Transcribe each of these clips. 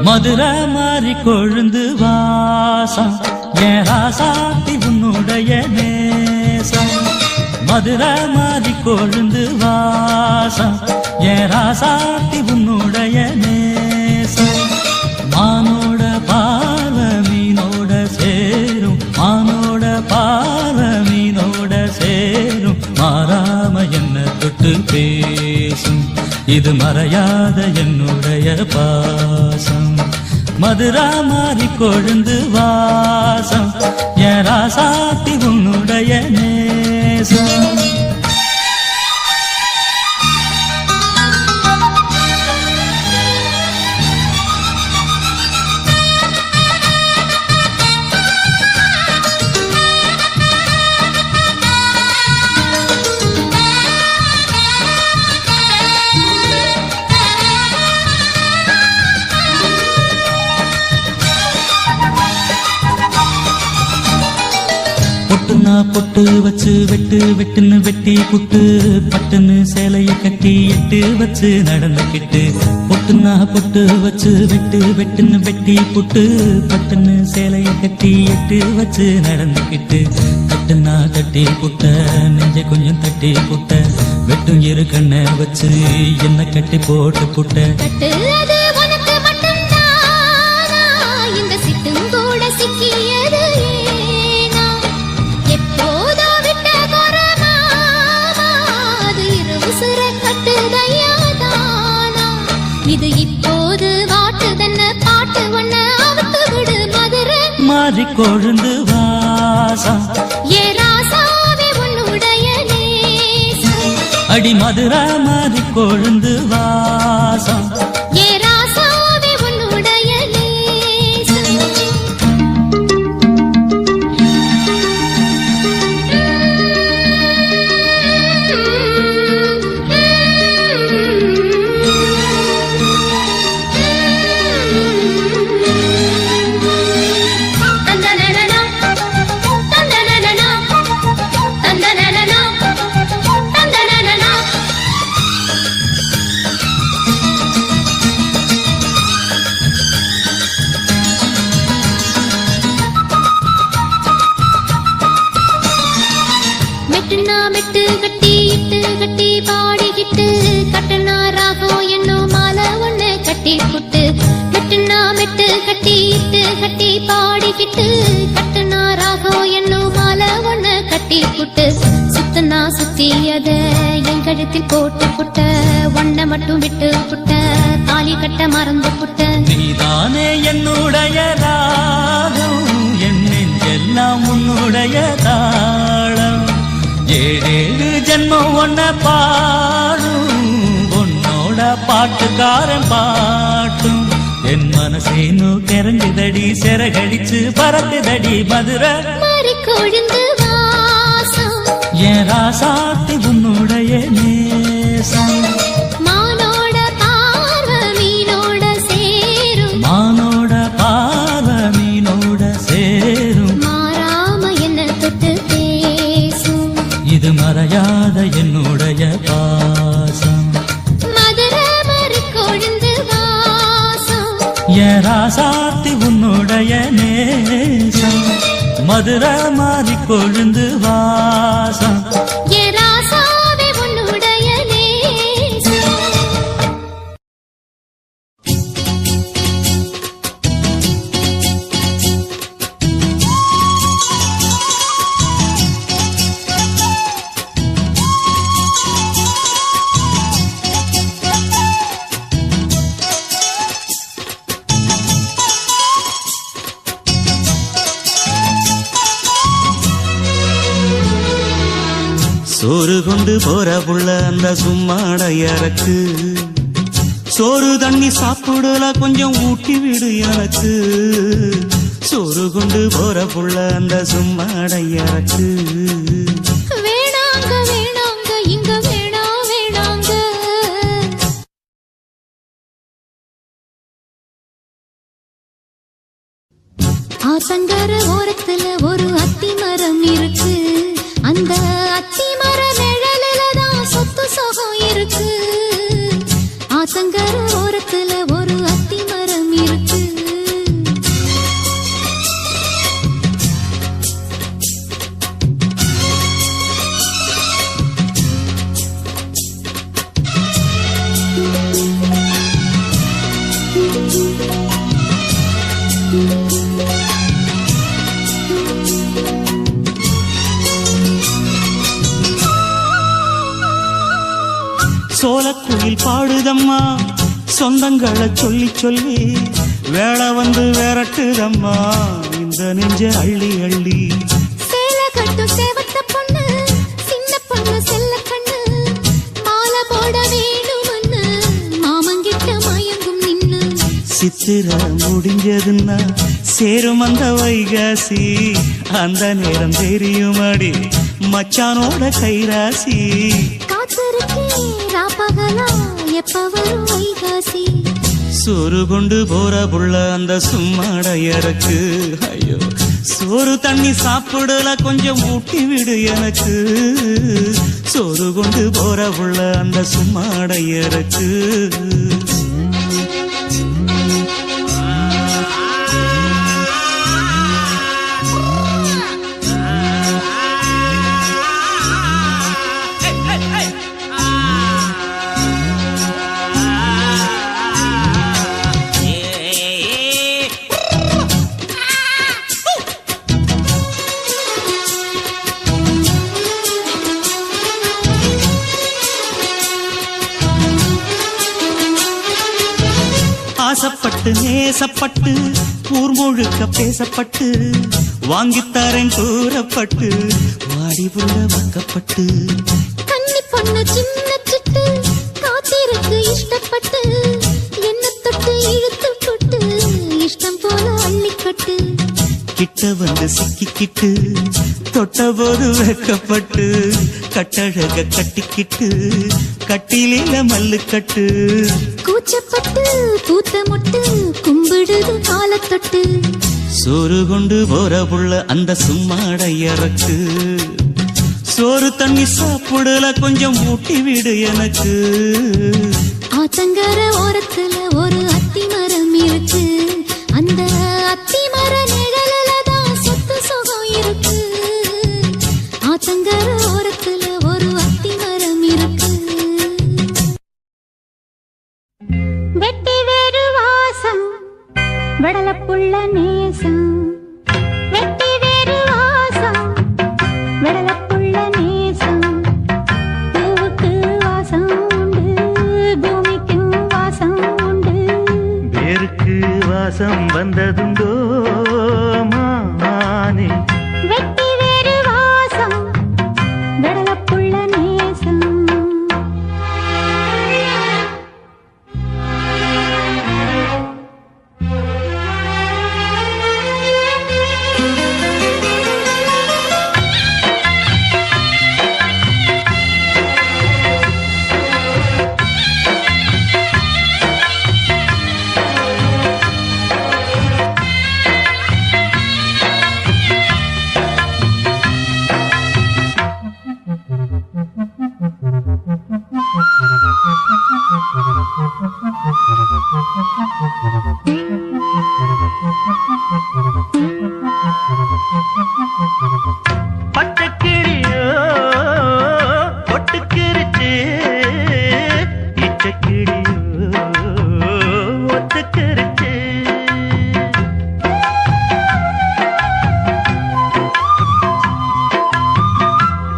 மதுரை மாறி கொழுந்து வாசம் என் ராசாத்தி உன்னுடைய நேசம். மதுரை மாறி கொழுந்து வாசம் என் ராசாத்தி உன்னுடைய நேசம். மானோட பார்வ மீனோட சேரும், மானோட பார்வ மீனோட சேரும். மாறாம என்ன தொட்டு பேசும், இது மறையாத என்னுடைய பாசம். மதுரா மாறி கொழுந்து வாசம் என் ராசாத்தி உன்னுடைய நேசம். பொட்டு வச்சு வெட்டு வெட்டுன்னு வெட்டி புட்டு, பட்டுன்னு சேலைய கட்டி எட்டு வச்சு நடந்துக்கிட்டு. பொட்டுனா பொட்டு வச்சு வெட்டு வெட்டுன்னு வெட்டி புட்டு, பட்டுன்னு சேலைய கட்டி எட்டு வச்சு நடந்துக்கிட்டு. தட்டுனா தட்டி புட்ட, நெஞ்ச கொஞ்சம் தட்டி புட்ட, வெட்டும் இரு கண்ண வச்சு என்ன கட்டி போட்டு புட்ட. இது இப்போது வாட்டுதன்ன பாட்டு ஒன்ன அவுத்து விடு மதுரை மாறி கொழுந்து வாசம் ஏ ராசாவே உன்னுடைய நேசம். அடி மதுரை மாறி கொழுந்து வாசம் ஏ ராசாவே உன்னுடைய நேசம். மெட்டு கட்டி இட்டு கட்டி பாடிக்கிட்டு, கட்டுனா ராகம் என்னும் மாலை ஒண்ணு கட்டி புட்டு. மெட்டுனா மெட்டு கட்டி இட்டு கட்டி பாடிக்கிட்டு, கட்டுனா ராகம் என்னும் மாலை ஒண்ணு கட்டி புட்டு. சுத்தனா சுத்தி அத என் கழுத்தில் போட்டு புட்ட, ஒன்ன மட்டும் விட்டு புட்ட, தாலி கட்ட மறந்து புட்ட. நீதானே என்னுடைய ராகம், என் நெஞ்செல்லாம் உன்னுடைய தாளம். ஏழேழு ஜென்மம் ஒன்ன பாடும், உன்னோட பாட்டுக்காரன் பாட்டும். என் மனசேனு கிறங்குதடி, சிறகடிச்சு பறக்குதடி மதுரை மாறி கொழுந்து வாசம் என் ராசாத்தி உன்னுடைய நேசம். மானோட பார்வ மீனோட சேரும், மானோட பார்வ மீனோட சேரும். மாறாம என்ன தொட்டு பேசும், இது மறையாத என்னுடைய பாசம். மதுரை மாறி கொழுந்து வாசம் என் ராசாத்தி உன்னுடைய நேசம். மதுரை மாறி கொழுந்து வாசம் ஏ ராசாவே உன்னுடைய நேசம். சோறு கொண்டு போற புள்ள அந்த சும்மாடையறக்கு, சோறு தண்ணி சாப்பிடல கொஞ்சம் ஊட்டி விடு எனக்கு. சோறு கொண்டு போற புள்ள அந்த சும்மாடையறக்கு. வேணாங்க வேணாங்க இங்க வேணா வேணாங்க. ஆத்தங்கர ஓரத்துல ஒரு அத்தி மரம் இருக்கு, அந்த அத்தி மர நிழலில தான் சொத்து சுகம் இருக்கு. ஆத்தங்கர ஓரத்துல ஒரு அத்தி மரம் இருக்கு, சோலக்குயில் பாடுதம்மா சொந்தங்களை சொல்லி சொல்லி வேளை வந்து விரட்டுதம்மா இந்த நெஞ்ச அள்ளி அள்ளி. சேலை கட்டும் சேவத்த பொண்ணு சின்ன பொண்ணு செல்ல கண்ணு மாலை போட வேணும்னு மாமங்கிட்ட மயங்கும் நின்னு. சித்திர முடிஞ்சதுன்னா சேரும் அந்த வைகாசி அந்த நேரம் தெரியுமாடி மச்சானோட கைராசி. ராப்பகலா எப்ப வரும் வைகாசி. சோறு கொண்டு போற புள்ள அந்த சும்மாடையறக்கு ஐயோ சோறு தண்ணி சாப்பிடல கொஞ்சம் ஊட்டி விடு எனக்கு. சோறு கொண்டு போற புள்ள அந்த சும்மாடையறக்கு. ஆசப்பட்டு நேசப்பட்டு ஊர் முழுக்க பேசப்பட்டு வாங்கித்தாரன் கூறப்பட்டு வாடி புள்ள வாக்கப்பட்டு. கன்னி பொண்ணு சின்ன சிட்டு காத்திருக்கு இஷ்டப்பட்டு என்ன தொட்டு இழுத்து போட்டு இஷ்டம் போல அள்ளிக்கட்டு. கிட்ட வந்து சிக்கிக்கிட்டு தொட்ட போது வைக்கப்பட்டு கட்டழக கட்டிக்கிட்டு கட்டிலில மல்லுக்கட்டு. கூச்சப்பட்டு பூத்த முட்டு கும்பிடுது காலத்தொட்டு. சோறு கொண்டு போற புள்ள அந்த சும்மாடையறக்கு. சோறு தண்ணி சாப்பிடல கொஞ்சம் ஊட்டி விடு எனக்கு. ஆத்தங்கர ஓரத்துல ஒரு அத்தி மரம் இருக்கு அந்த அத்தி மர நிழலில தான் சொத்து சுகம் இருக்கு. ஆத்தங்கர ஓரத்துல ஒரு அத்தி மரம் இருக்கு. வெட்டி வேறு வாசம் வெடலப்புள்ள நேசம். வெட்டி வேறு வாசம் வெடலப்புள்ள நேசம். பூவுக்கு வாசம் உண்டு பூமிக்கு வாசம் உண்டு. வேருக்கு வாசம் வந்ததுண்டோ மானே. வெட்டி வேறு வாசம் வெடலப்புள்ள நேசம். பட்டக்கிளியோ ஒட்டுக்கிருச்சு இச்சக்கிளியோ ஒத்துக்கிருச்சு.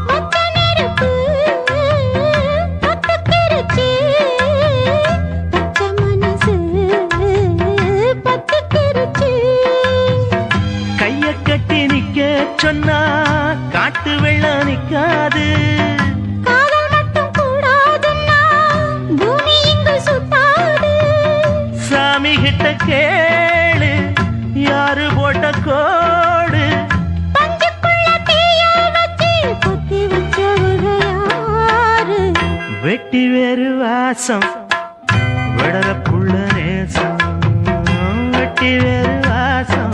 மொத்த நெருப்பு பத்துக்கிருச்சு பச்சை மனசு பத்துக்கிருச்சு. கைய கட்டி நிக்க சொன்னா காட்டு வெள்ளம் நிக்காது. காதல் மட்டும் கூடாதுன்னா பூமி இங்கு சுத்தாது. சாமி கிட்ட கேளு யாரு போட்ட கோடு. பஞ்சுக்குள்ள தீய வச்சு குத்தி வச்சவங்க யாரு. வெட்டி வேறு வாசம் விடல புள்ள நேசம். வெட்டி வேறு வாசம்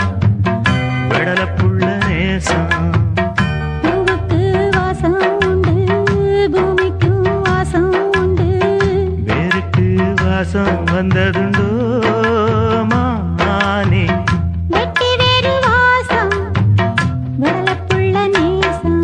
விடல புள்ள நேசம். பூவுக்கு வாசம் உண்டு பூமிக்கு வாசம் உண்டு. வேருக்கு வாசம் வந்ததுண்டோ மானே. வெட்டி வேறு வாசம் வெடலப்புள்ள நேசம்.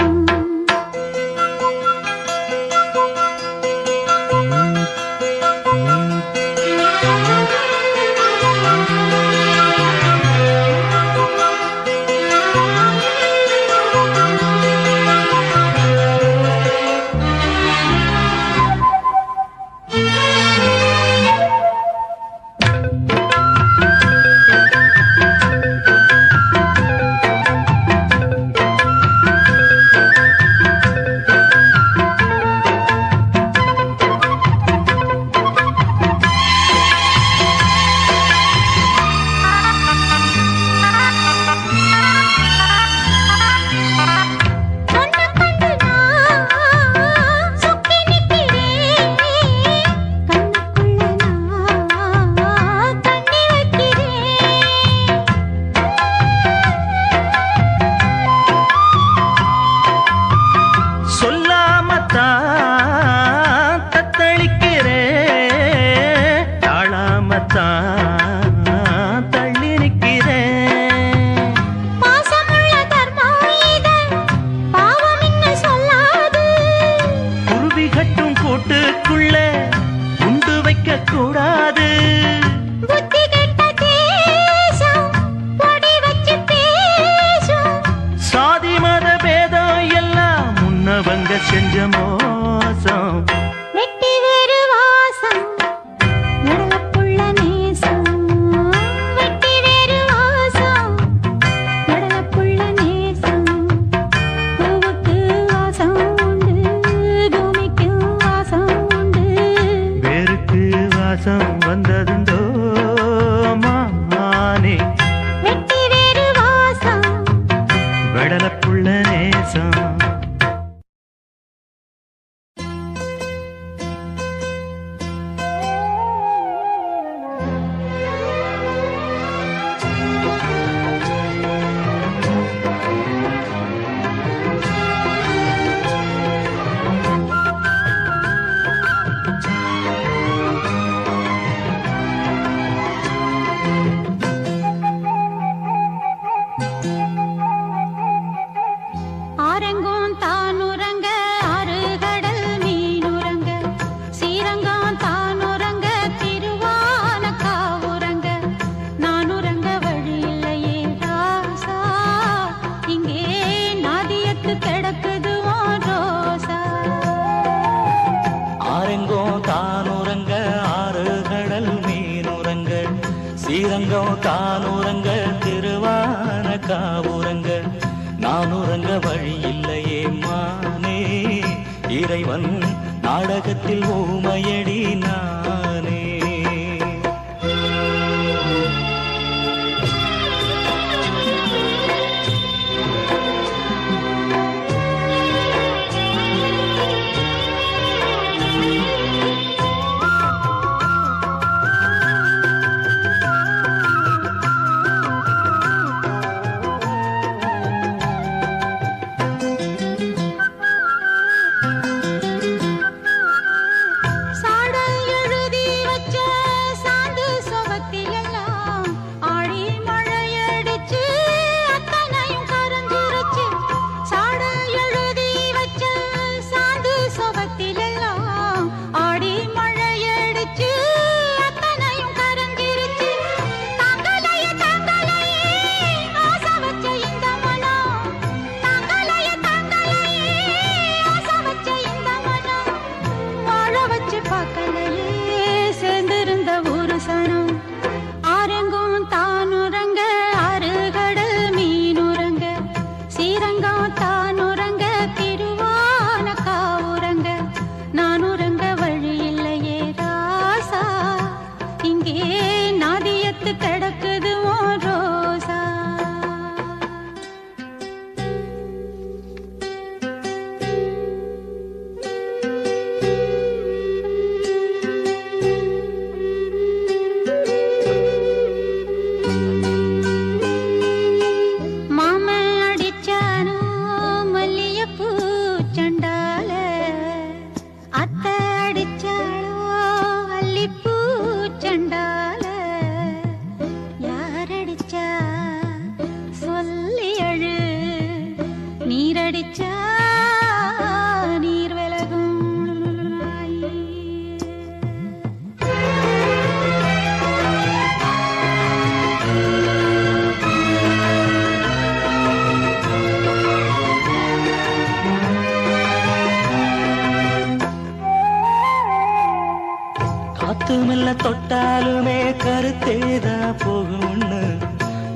ஸ்ரீரங்கம் தானுரங்க திருவான காவுரங்க நானுரங்க வழி இல்லையே மானே இறைவன் நாடகத்தில் ஊமையடி நானே. காத்துமெல்ல தொட்டாலுமே கருத்தேதா போகும்னு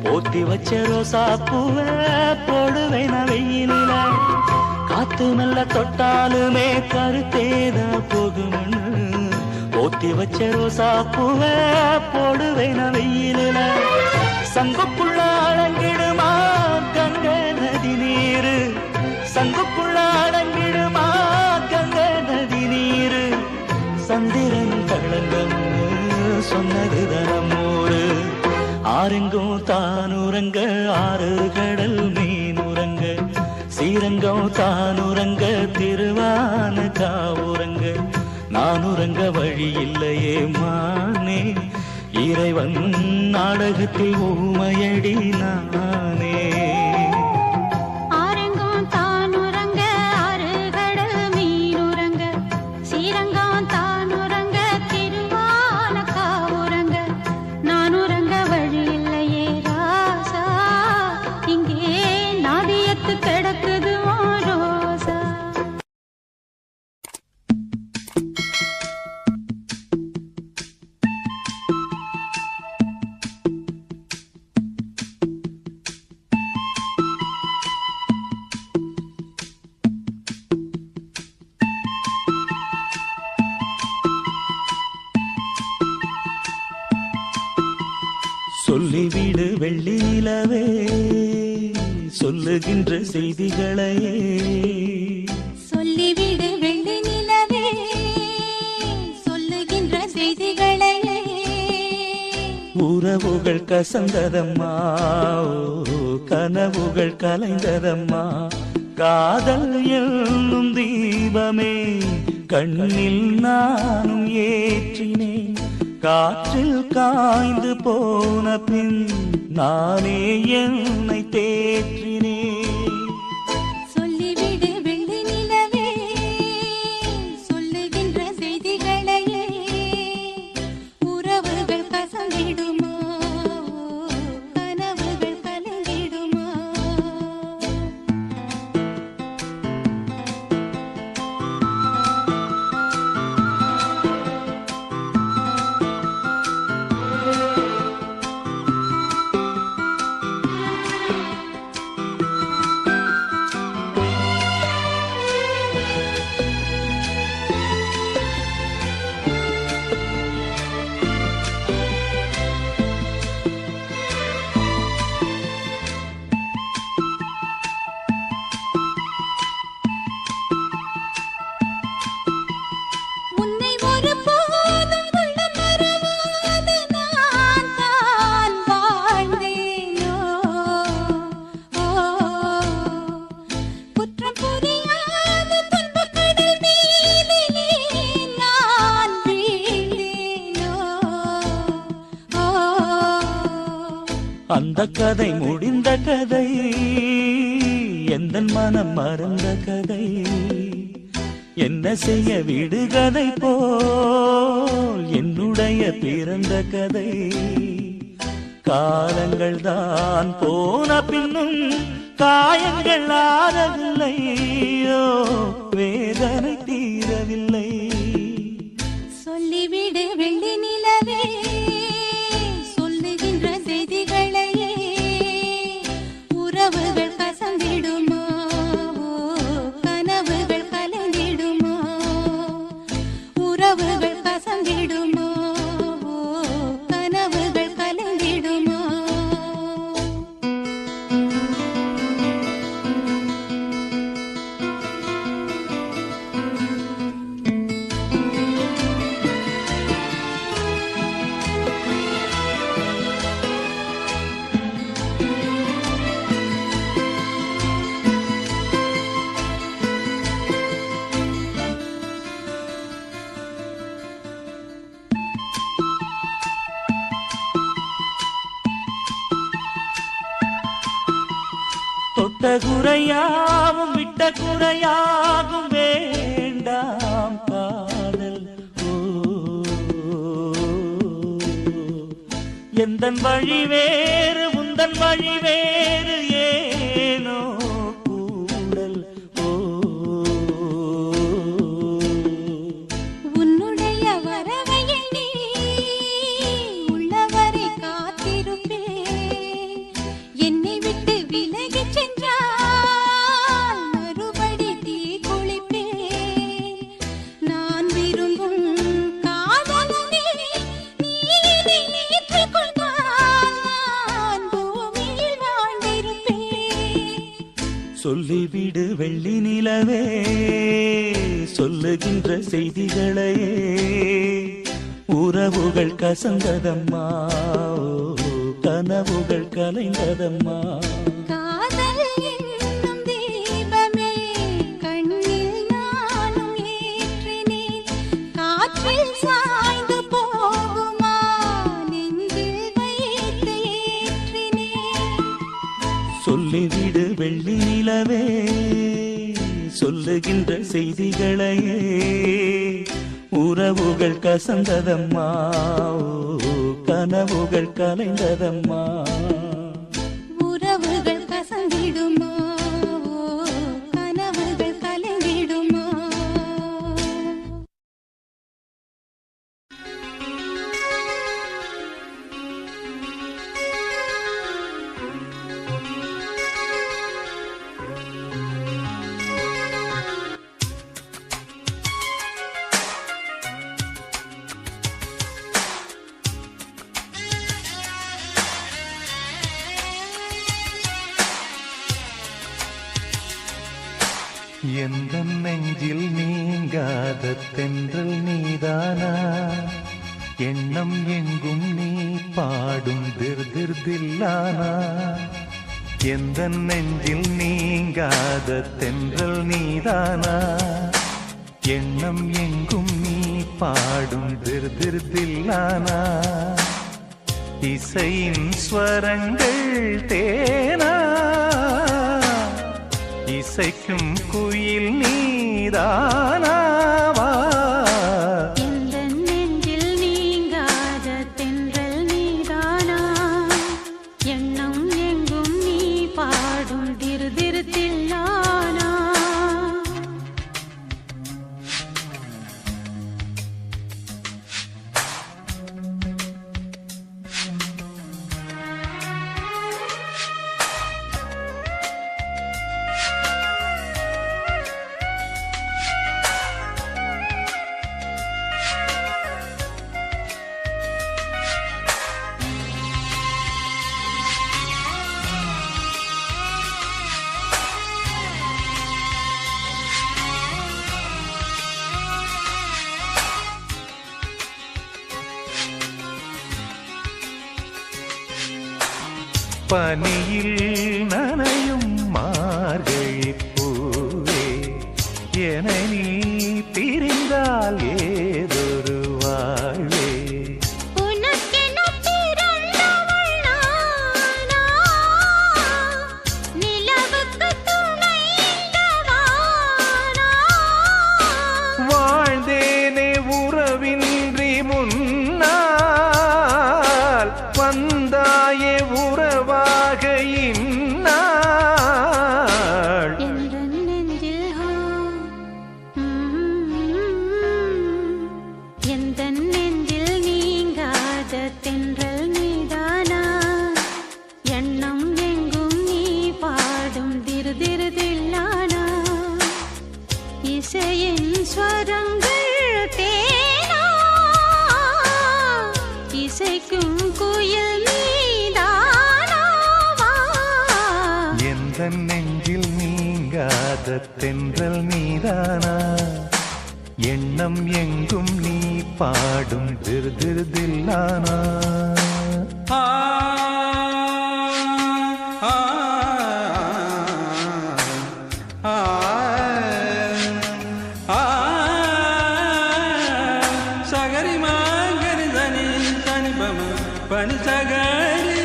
போத்தி வச்ச ரோசா பூவ போடுவேன் வெயிலில. காத்துமெல்ல தொட்டாலுமே கருத்தேதா போகும்னு போத்தி வச்ச ரோசா பூவ போடுவேன் வெயிலில. சங்குக்குள்ள அடங்கிடுமா கங்க நதி நீரு, சங்குக்குள்ள அடங்கிடுமா கங்க நதி நீரு. சந்திரன் களங்கம் சொன்னது தனமூரு. ஆரெங்கும் தானுரங்க ஆறு கடல் மீனுரங்க ஸ்ரீரங்கம் தானுரங்க திருவான காவுரங்க நானுரங்க வழி இல்லையே மானே இறைவன் நாடகத்தில் ஊமையடி நானே. சொல்லிவிடு வெள்ளி நிலவே சொல்லுகின்ற செய்திகளையே, சொல்லிவிடு வெள்ளி நிலவே சொல்லுகின்ற செய்திகளையே. உறவுகள் கசந்ததம்மா கனவுகள் கலைந்ததம்மா. காதல் என்னும் தீபமே கண்ணில் நானும் ஏற்றினேன். காற்றில் காய்ந்து போன பின் நானே என்னை தேற்றினேன். சொல்லிவிடு வெள்ளி நிலவே சொல்லுகின்ற செய்திகளையே. உறவுகள் கசந்திடுமா கனவுகள் கலந்திடுமா. அந்த கதை முடிந்த கதை, எந்தன் மனம் மறந்த கதை. என்ன செய்ய விடுகதை போல் என்னுடைய பிறந்த கதை. காலங்கள் தான் போன பின்னும் காயங்கள் ஆறவில்லையோ, வேதனை தீரவில்லை. சொல்லிவிடு வெள்ளி நிலவே, சொல்லுகின்ற செய்திகளையே. உறவுகள் கசந்திடுமா, கனவுகள் கலைந்திடுமா. உறவுகள் கசந்திடுமா, கனவுகள் கலைந்திடுமா. தொட்ட குறையாவும் விட்ட குறையாகும் வேண்டாம் காதல். எந்தன் வழி வேறு உந்தன் வழி வேறு, ஏனோ கூடல். உன்னுடைய வரவை எண்ணி உள்ளவரை காத்திருப்பேன். என்னை விட்டு விலகிச் சென்றால் மறுபடி தீ குளிப்பேன். நான் விரும்பும் காதலனே, நீ இதை ஏற்றுக்கொண்டால் நான் பூமியில் வாழ்ந்திருப்பேன். சொல்லிவிடு வெள்ளி நிலவே, சொல்லுகின்ற செய்திகளையே. உறவுகள் கசந்ததம்மா, கனவுகள் கலைந்ததம்மா. காதல் என்னும் தீபமே கண்ணில் நானும் ஏற்றினேன். காற்றில் சாய்ந்து போகுமா, நெஞ்சில் வைத்து ஏற்றினேன். சொல்லிவிடு வெள்ளி நிலவே, சொல்லுகின்ற செய்திகளையே. உறவுகள் கசந்ததம்மா, கனவுகள் கலைந்ததம்மா. உறவுகள் கசந்திடுமா, கனவுகள் கலைந்திடுமா. எந்தன் நெஞ்சில் நீங்காத தென்றல் நீதானா, எண்ணம் எங்கும் நீ பாடும் திர்திர்தில்லானா. எந்தன் நெஞ்சில் நீங்காத தென்றல் நீதானா, எண்ணம் எங்கும் நீ பாடும் திர்திர்தில்லானா. இசையின் ஸ்வரங்கள் தேனா, இசைக்கும் குயில் நீதானாவா. எந்தன் நெஞ்சில் நீங்காத தென்றல் நீதானா, எண்ணம் எங்கும் நீ பாடும் திருதிருத்தில்லானா. பனியில் நனையும் மார்கழி பூவே, என நீ பிரிந்தால் ஏதொரு வாழ்வே. உனக்கென பிறந்தவள் நான், வந்தாயே உறவாக இந்நாள் எந்தன் நெஞ்சில் எந்தன் நெஞ்சில் நீங்காத தென்றல் நீதானா எண்ணம் எங்கும் நீ பாடும் திரு திரு தில்லானா இசையின் ஸ்வரங்கள் தேனா இசைக்கும் குயில் நீதானாவா எந்தன் நெஞ்சில் நீங்காத தென்றல் நீதானா எண்ணம் எங்கும் நீ பாடும் திரு திரு தில்லானா சகரி மாங்கரி தனி தனி பம பனி சகரி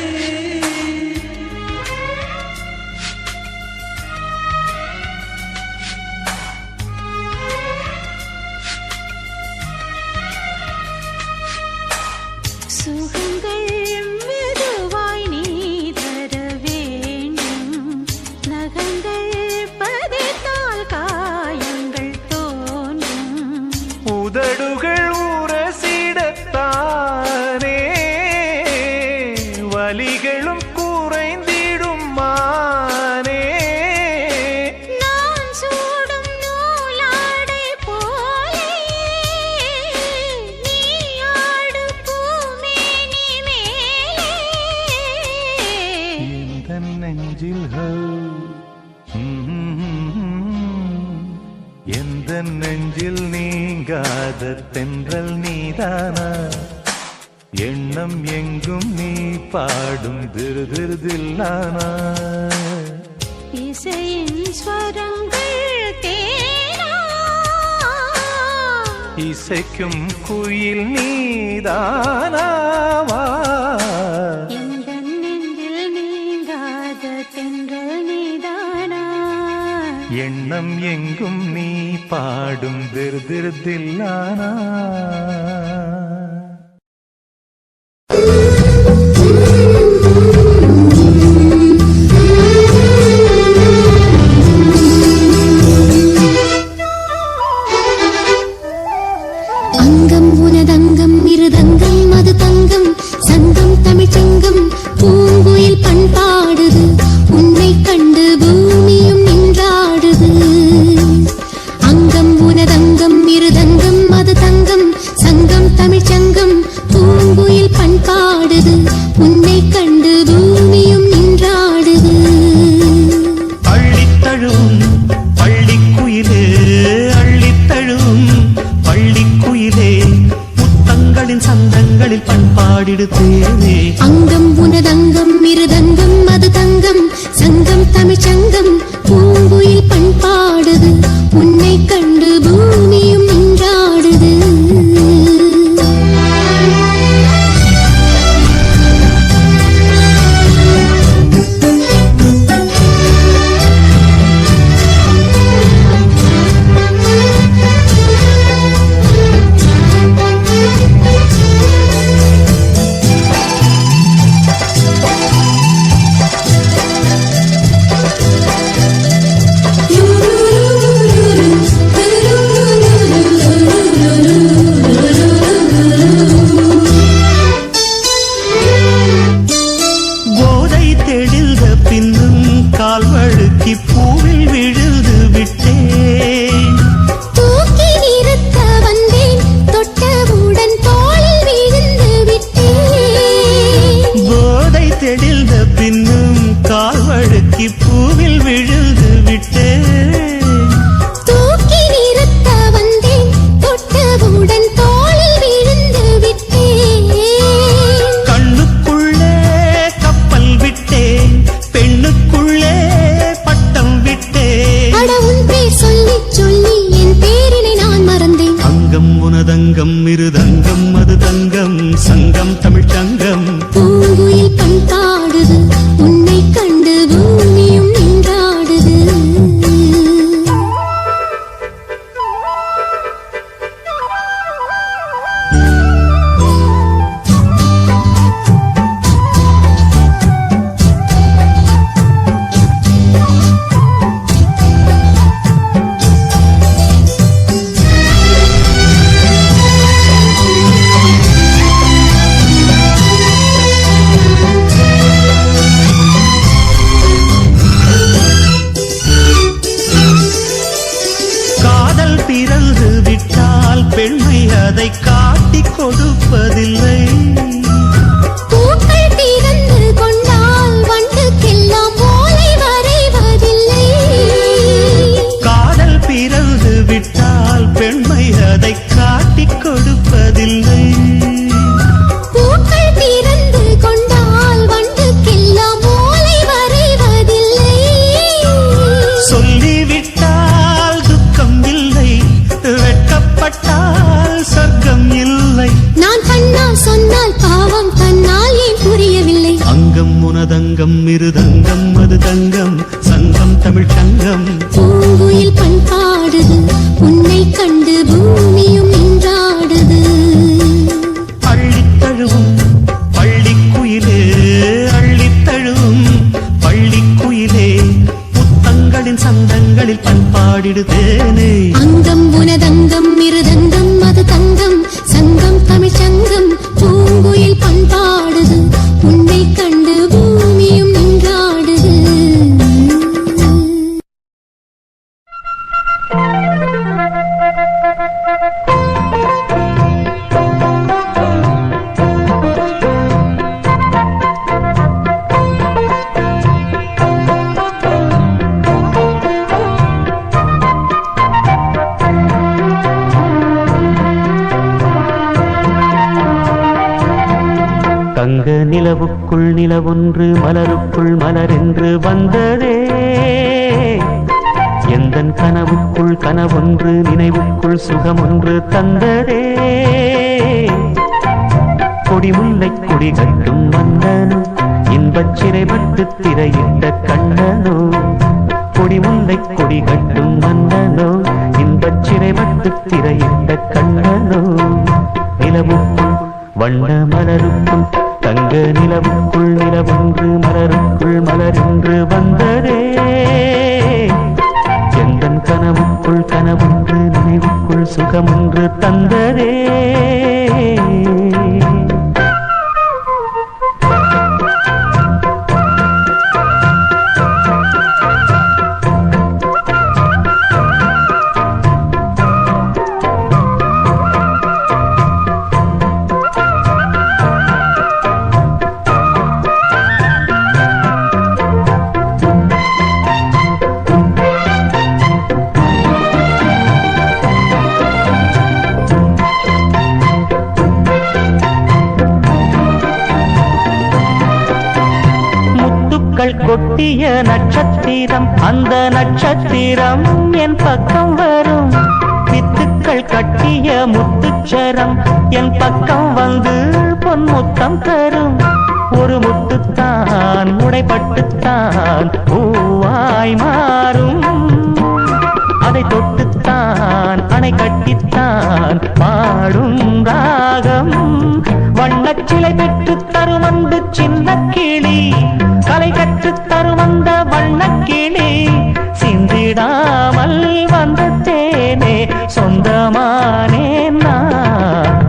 சுகங்கள் மெதுவாய் நீ தர வேண்டும் நகங்கள் பதித்தால் காயங்கள் தோன்றும் உதடுகள் உரசிடத்தானே வலிகளும் குறைந்திடும் மானே நான் சூடும் நூலாடை போலே நீ ஆடு பூமேனி மேலே எந்தன் நெஞ்சில் எந்தன் நெஞ்சில் நீங்காத தென்றல் நீதானா எண்ணம் எங்கும் நீ பாடும் திரு திரு தில்லானா இசையின் ஸ்வரங்கள் தேனா இசைக்கும் குயில் நீதானாவா எந்தன் நெஞ்சில் நீங்காத தென்றல் நீதானா எண்ணம் எங்கும் நீ பாடும் திரு திரு தில்லானா அங்கம் உனதங்கம் இருதங்கம் மது தங்கம் சங்கம் தமிழ்ச்சங்கம் பூங்குயில் பண்பாடுது உன்னை கண்டு பூமியும் நின்றாடுது அங்கம் உனதங்கம் இருதங்கம் மது தங்கம் சங்கம் தமிழ்ச்சங்கம் பூங்குயில் பண்பாடுது உன்னை கண்டு பூமியும் நின்றாடுது அள்ளித்தழுவும் பள்ளிக்குயிலே அள்ளித்தழுவும் பள்ளிக்குயிலே முத்தங்களின் சந்தங்களில் பண்பாடிடு தேவே அங்கம் உனதங்கம் இருதங்கம் மது தங்கம் சங்கம் தமிழ்ச்சங்கம் பூங்குயில் பண்பாடுது உன்னை கண்டு பூமியும் நின்றாடுது உனதங்கம் மிருதங்கம் அது தங்கம் சங்கம் தமிழ் சங்கம் பூங்குயில் பண்பாடுது உன்னை கண்டு பூமியும் நின்றாடுது அள்ளித்தழுவும் பள்ளிக்குயிலே அள்ளித்தழுவும் பள்ளிக்குயிலே புத்தங்களின் சந்தங்களில் பண்பாடிடுதேனே அங்கம் உனதங்கம் மிருதங்கம் அது தங்கம் சங்கம் தமிழ் சங்கம் பூங்குயில் பண்பாடுது உன்னை கண்டு பூமியும் நின்றாடுது தங்க நிலவுக்குள் நிலவொன்று மலருக்குள் மலரென்று வந்ததே எந்தன் கனவுக்குள் கனவொன்று நினைவுக்குள் சுகமொன்று தந்ததே கொடிமுல்லை கொடி கட்டும் மன்னனோ இன்பச் சிறைப்பட்டு திரையிட்ட கண்ணனோ கொடிமுல்லை கொடி கட்டும் மன்னனோ இன்பச் சிறைப்பட்டு திரையிட்ட கண்ணனோ நிலவுக்குள் வண்ண மலருக்குள் தங்க நிலவுக்குள் நிலவொன்று மலருக்குள் மலரென்று வந்ததே எந்தன் கனவுக்குள் கனவொன்று நினைவுக்குள் சுகமொன்று தந்ததே கொட்டிய நட்சத்திரம் அந்த நட்சத்திரம் என் பக்கம் வரும் வித்துக்கள் கட்டிய முத்துச்சரம் என் பக்கம் வந்து பொன்முத்தம் தரும் ஒரு முத்துத்தான் உடைப்பட்டுத்தான் பூவாய் மாறும் அதை தொட்டுத்தான் அணை கட்டித்தான் பாடும் ராகம் வண்ணச்சிலை பெற்று தரும் அன்பு சின்ன கிளி கலை கற்று தரும் அந்த வண்ணக்கிளி சிந்திடாமல் வந்த தேனே சொந்தமானே நான்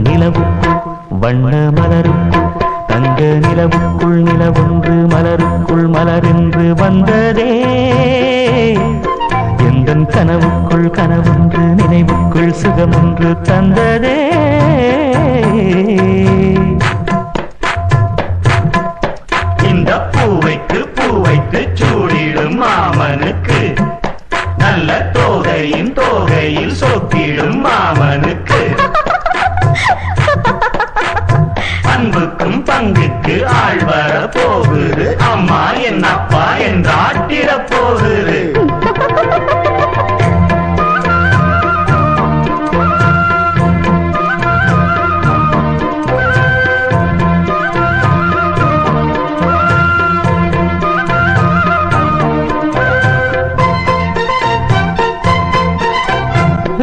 நிலவுக்குள் வண்ண மலருக்குள் தங்க நிலவுக்குள் நிலவொன்று மலருக்குள் மலரென்று வந்ததே எந்தன் கனவுக்குள் கனவொன்று நினைவுக்குள் சுகமொன்று தந்ததே இந்த பூவைக்கு பூவைக்கு சூடிடும் மாமனுக்கு நல்ல தோகையின் தோகையில் சொக்கிடும் மாமனுக்கு அன்புக்கும் பங்குக்கு ஆள் வர போகுது அம்மா என் அப்பா என்றாட்டிட போகுது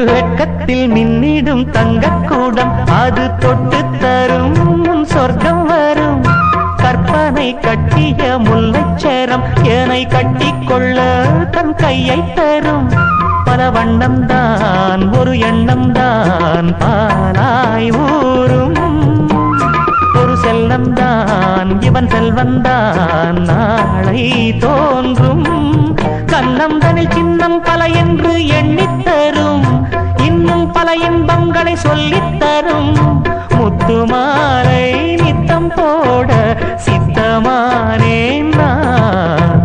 வெட்கத்தில் மின்னிடும் தங்கக்கூடம் அது தொட்டு தரும் சொர்க்கம் வரும் கற்பனை கட்டிய முல்லைச்சேரம் ஏனை கட்டிக்கொள்ள தன் கையை தரும் பல வண்ணம் தான் ஒரு எண்ணம் தான் பாலாய் ஊரும் ஒரு செல்லம் தான் இவன் செல்வந்தான் நாளை தோன்றும் கண்ணம் தனில் சின்னம் பல என்று எண்ணித்தரும் இன்னும் பல இன்பங்களை சொல்லித்தரும் முத்துமாலை நித்தம் போட சித்தமானேன் நான்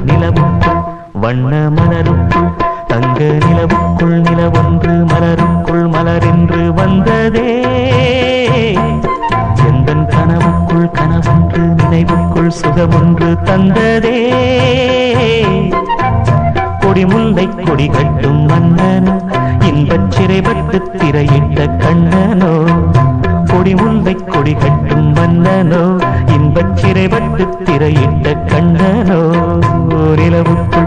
நிலவுக்குள் வண்ண மலருக்குள் தங்க நிலவுக்குள் நிலவொன்று மலருக்குள் மலரென்று வந்ததே எந்தன் கனவுக்குள் கனவொன்று நினைவுக்குள் சுகமொன்று தந்ததே கொடிமுல்லை கொடி கட்டும் மன்னனோ இன்பச் சிறைப்பட்டு திரையிட்ட கண்ணனோ கொடி முல்லை கொடி கட்டும் மன்னனோ இன்பச் சிறைப்பட்டு திரையிட்ட கண்ணனோ நிலவுக்குள்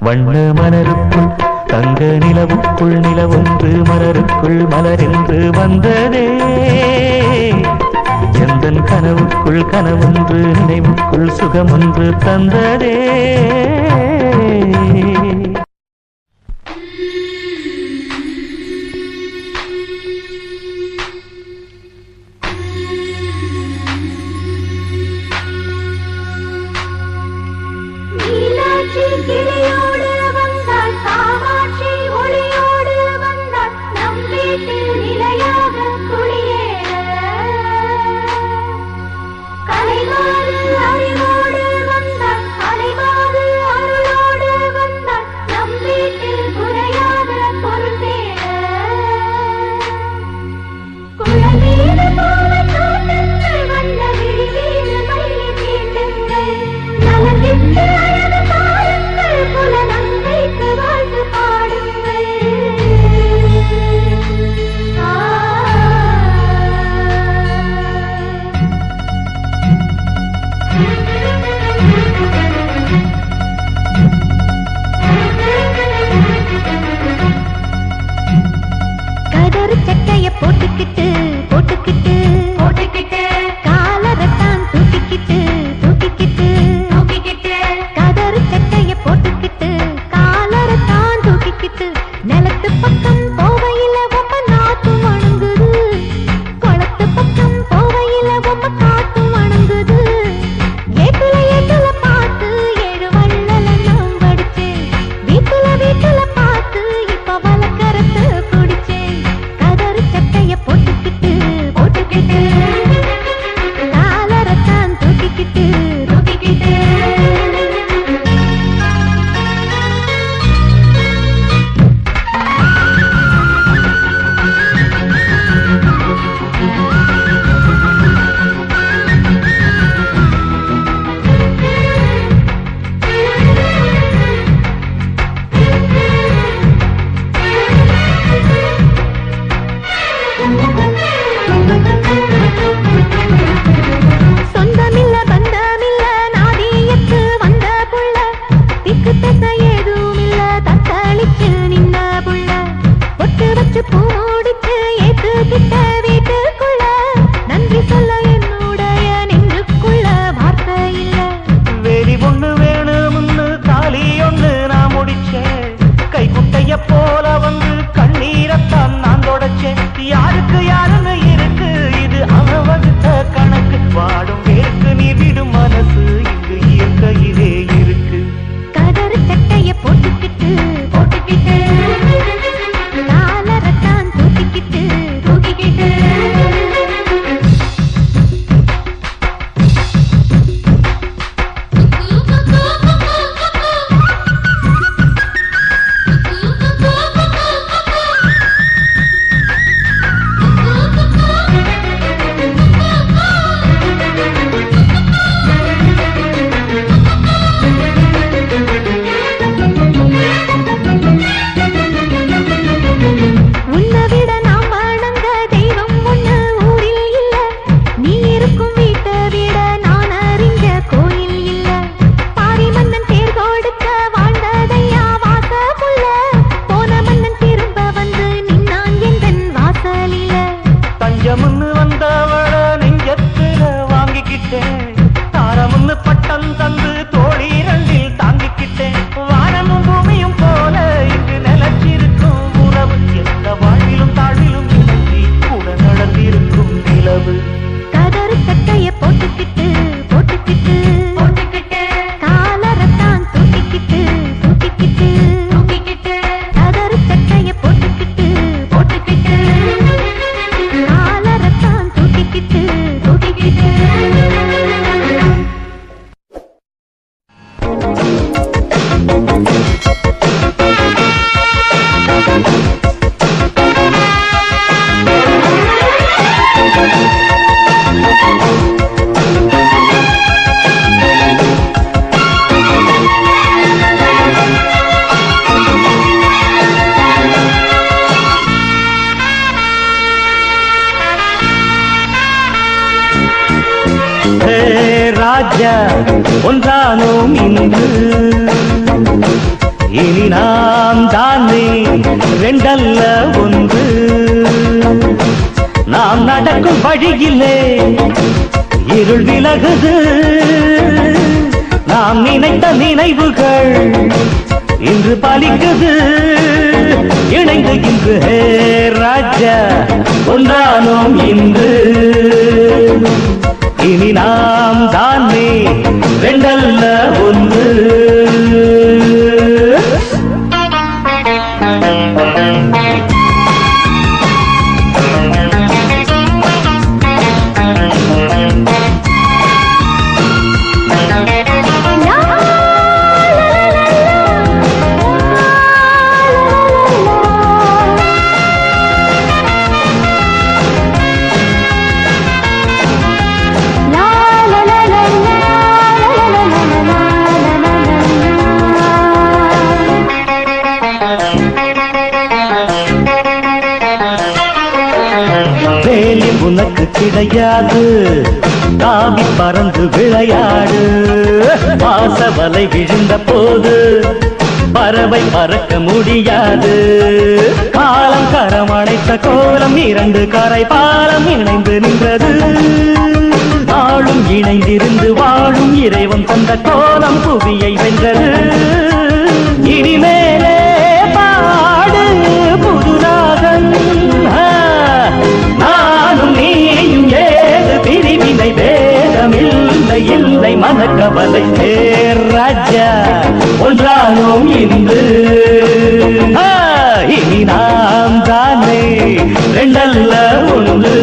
வண்ண மலருக்குள் தங்க நிலவுக்குள் நிலவொன்று மலருக்குள் மலரென்று வந்ததே எந்தன் கனவுக்குள் கனவொன்று நினைவுக்குள் சுகமொன்று தந்ததே மீனாட்சி கிளியோடு வந்தாள் காமாட்சி ஒளியோடு வந்தாள் நம் வீட்டில் நிலையாக குடியேற கலைமாறு அறிவோடு வந்தாள் அலைமாறு அருளோடு வந்தாள் நம் வீட்டில் குறையாத பொருள் தேட குழலீடு போல தோட்டங்கள் வந்த விழிவீடு மல்லி தீண்டுங்கள் நலத்திற்கு அழகு பாருங்கள் புலன் ராஜா ஒன்றானோம் இன்று இனி நாம் தானே ரெண்டல்ல ஒன்று நாம் நடக்கும் வழியிலே இருள் விலகுது நாம் நினைத்த நினைவுகள் இன்று பலிக்குது இணைந்து இன்று ஹே ராஜா ஒன்றானோம் இன்று இனி நாம் தானே ரெண்டல்ல ஒன்று உனக்கு கிடையாது தாவி பறந்து விளையாடு வாசவலை விழுந்த போது பறவை பறக்க முடியாது காலம் கரம் அணைத்த கோலம் இரண்டு கரை பாலம் இணைந்து நின்றது நாளும் இணைந்திருந்து வாழும் இறைவன் தந்த கோலம் புவியை வென்றது இனிமேலே பாடு புதுராகன் நானும் நீயும் ஏது பிரிவினை வேதமில்லை இல்லை மனக்கவலை சேர் ராஜா ஒன்றானோம் இன்று இனி நாம் தானே ரெண்டல்ல ஒன்று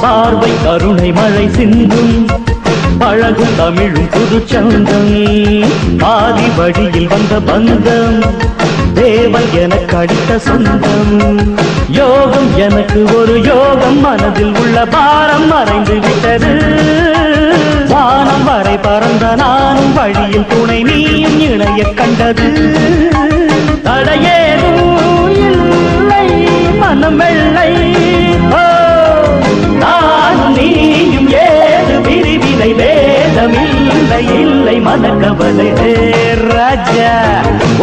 பார்வை கருணை மழை சிந்தும் பழகும் தமிழும் புது சந்தம் ஆதி வழியில் வந்த பந்தம் தேவன் எனக்கு அடித்த சொந்தம் யோகம் எனக்கு ஒரு யோகம் மனதில் உள்ள பாரம் மறைந்து விட்டது வானம் வரை பறந்த நானும் வழியில் துணை நீயும் இணைய கண்டது தடையேதும் இல்லை மனம் வெள்ளை நானும் நீயும் ஏது பிரிவினை வேதமில்லை இல்லை மனக்கவலை ராஜா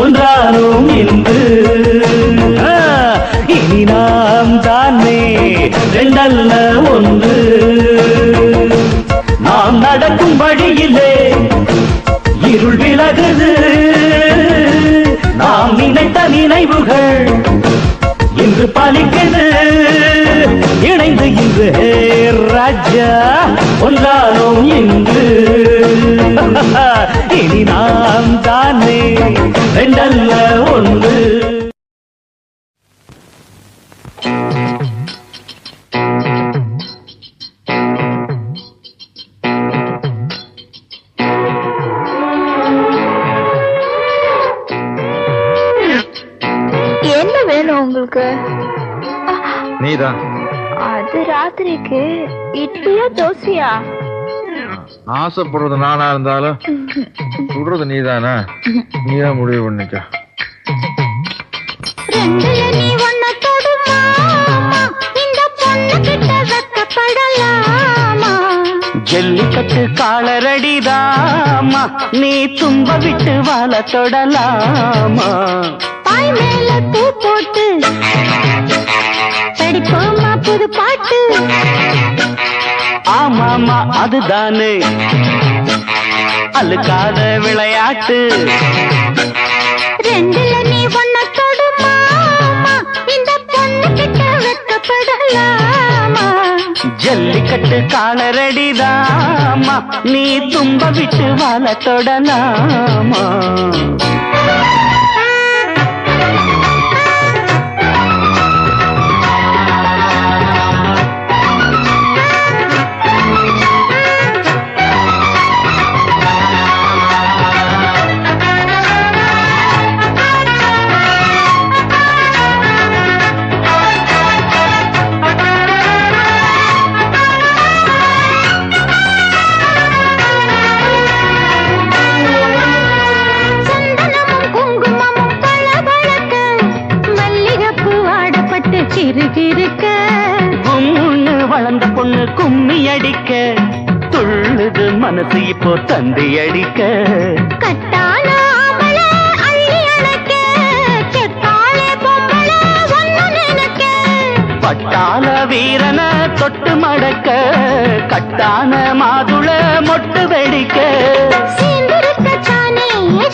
ஒன்றானோம் இன்று இனி நாம் தானே ரெண்டல்ல ஒன்று நாம் நடக்கும் வழியிலே இருள் விலகுது நாம் நினைத்த நினைவுகள் இன்று பலிக்குது இணைந்து இன்று ஹே ராஜா ஒன்றானோம் இன்று இனி நாம் தானே ரெண்டல்ல ஒன்று என்ன வேணும் உங்களுக்கு? நீதான். அது ராத்திரிக்கு இட்லியா தோசையா? ஆசைப்படுறது நானா இருந்தாலும் சுடுறது நீதானா? நீதான் முடிவு பண்ணிக்க. ரெண்டுல நீ ஒன்ன தொடுமா, இந்த பொண்ணு கிட்ட வெக்கப்படலாமா? ஜல்லிக்கட்டு காலரடிதாமா, நீ தும்ப விட்டு வாழ தொடலாமா? பாய் மேல பூ போட்டு படிப்போமா புது பாட்டு? ஆமாமா அதுதானே அழுக்காத விளையாட்டு. ரெண்டுல நீ ஒன்ன தொடுமா, இந்த பொண்ணு கிட்ட வெக்கப்படலாமா? ஜல்லிக்கட்டு காலரடிதாமா, நீ தும்ப விட்டு வாழ தொடலாமா? கிறுகிறுக்க கும்முன்னு வளர்ந்த பொண்ணு கும்மி அடிக்க துள்ளுது மனசு இப்போ தந்தி அடிக்க கட்டான ஆம்பளை அள்ளி அணைக்க கெட்டாலே பொம்பளை ஒன்னு நினைக்க பட்டாள வீரன தொட்டு மடக்க கட்டான மாதுள மொட்டு வெடிக்க சேர்ந்திருக்கத்தானே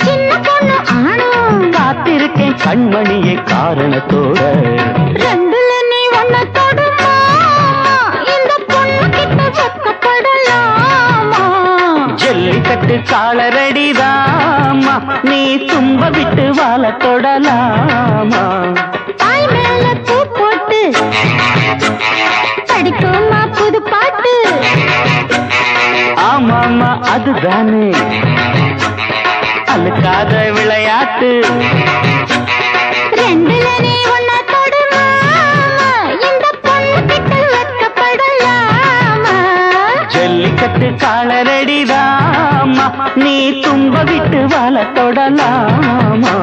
சின்ன பொண்ணு ஆணும் காத்திருக்கேன் கண்மணியை காரணத்தோட ரெண்டுல நீ ஒன்ன தொடுமா இந்த பொண்ணு கிட்ட வெக்கப்படலாமா ஜல்லிக்கட்டு காலரடிதாமா நீ தும்ப விட்டு வாழ தொடலாமா தாய் மேல பூ போட்டு படிப்போமா புது பாட்டு ஆமாமா அதுதானே அழுக்காத விளையாட்டு ரெண்டுல நீ ஒன்ன தொடுமா இந்த பொண்ணு கிட்ட வெக்கப்படலாமா ஜல்லிக்கட்டு காலரடிதாமா நீ தும்ப விட்டு வாழ தொடலாமா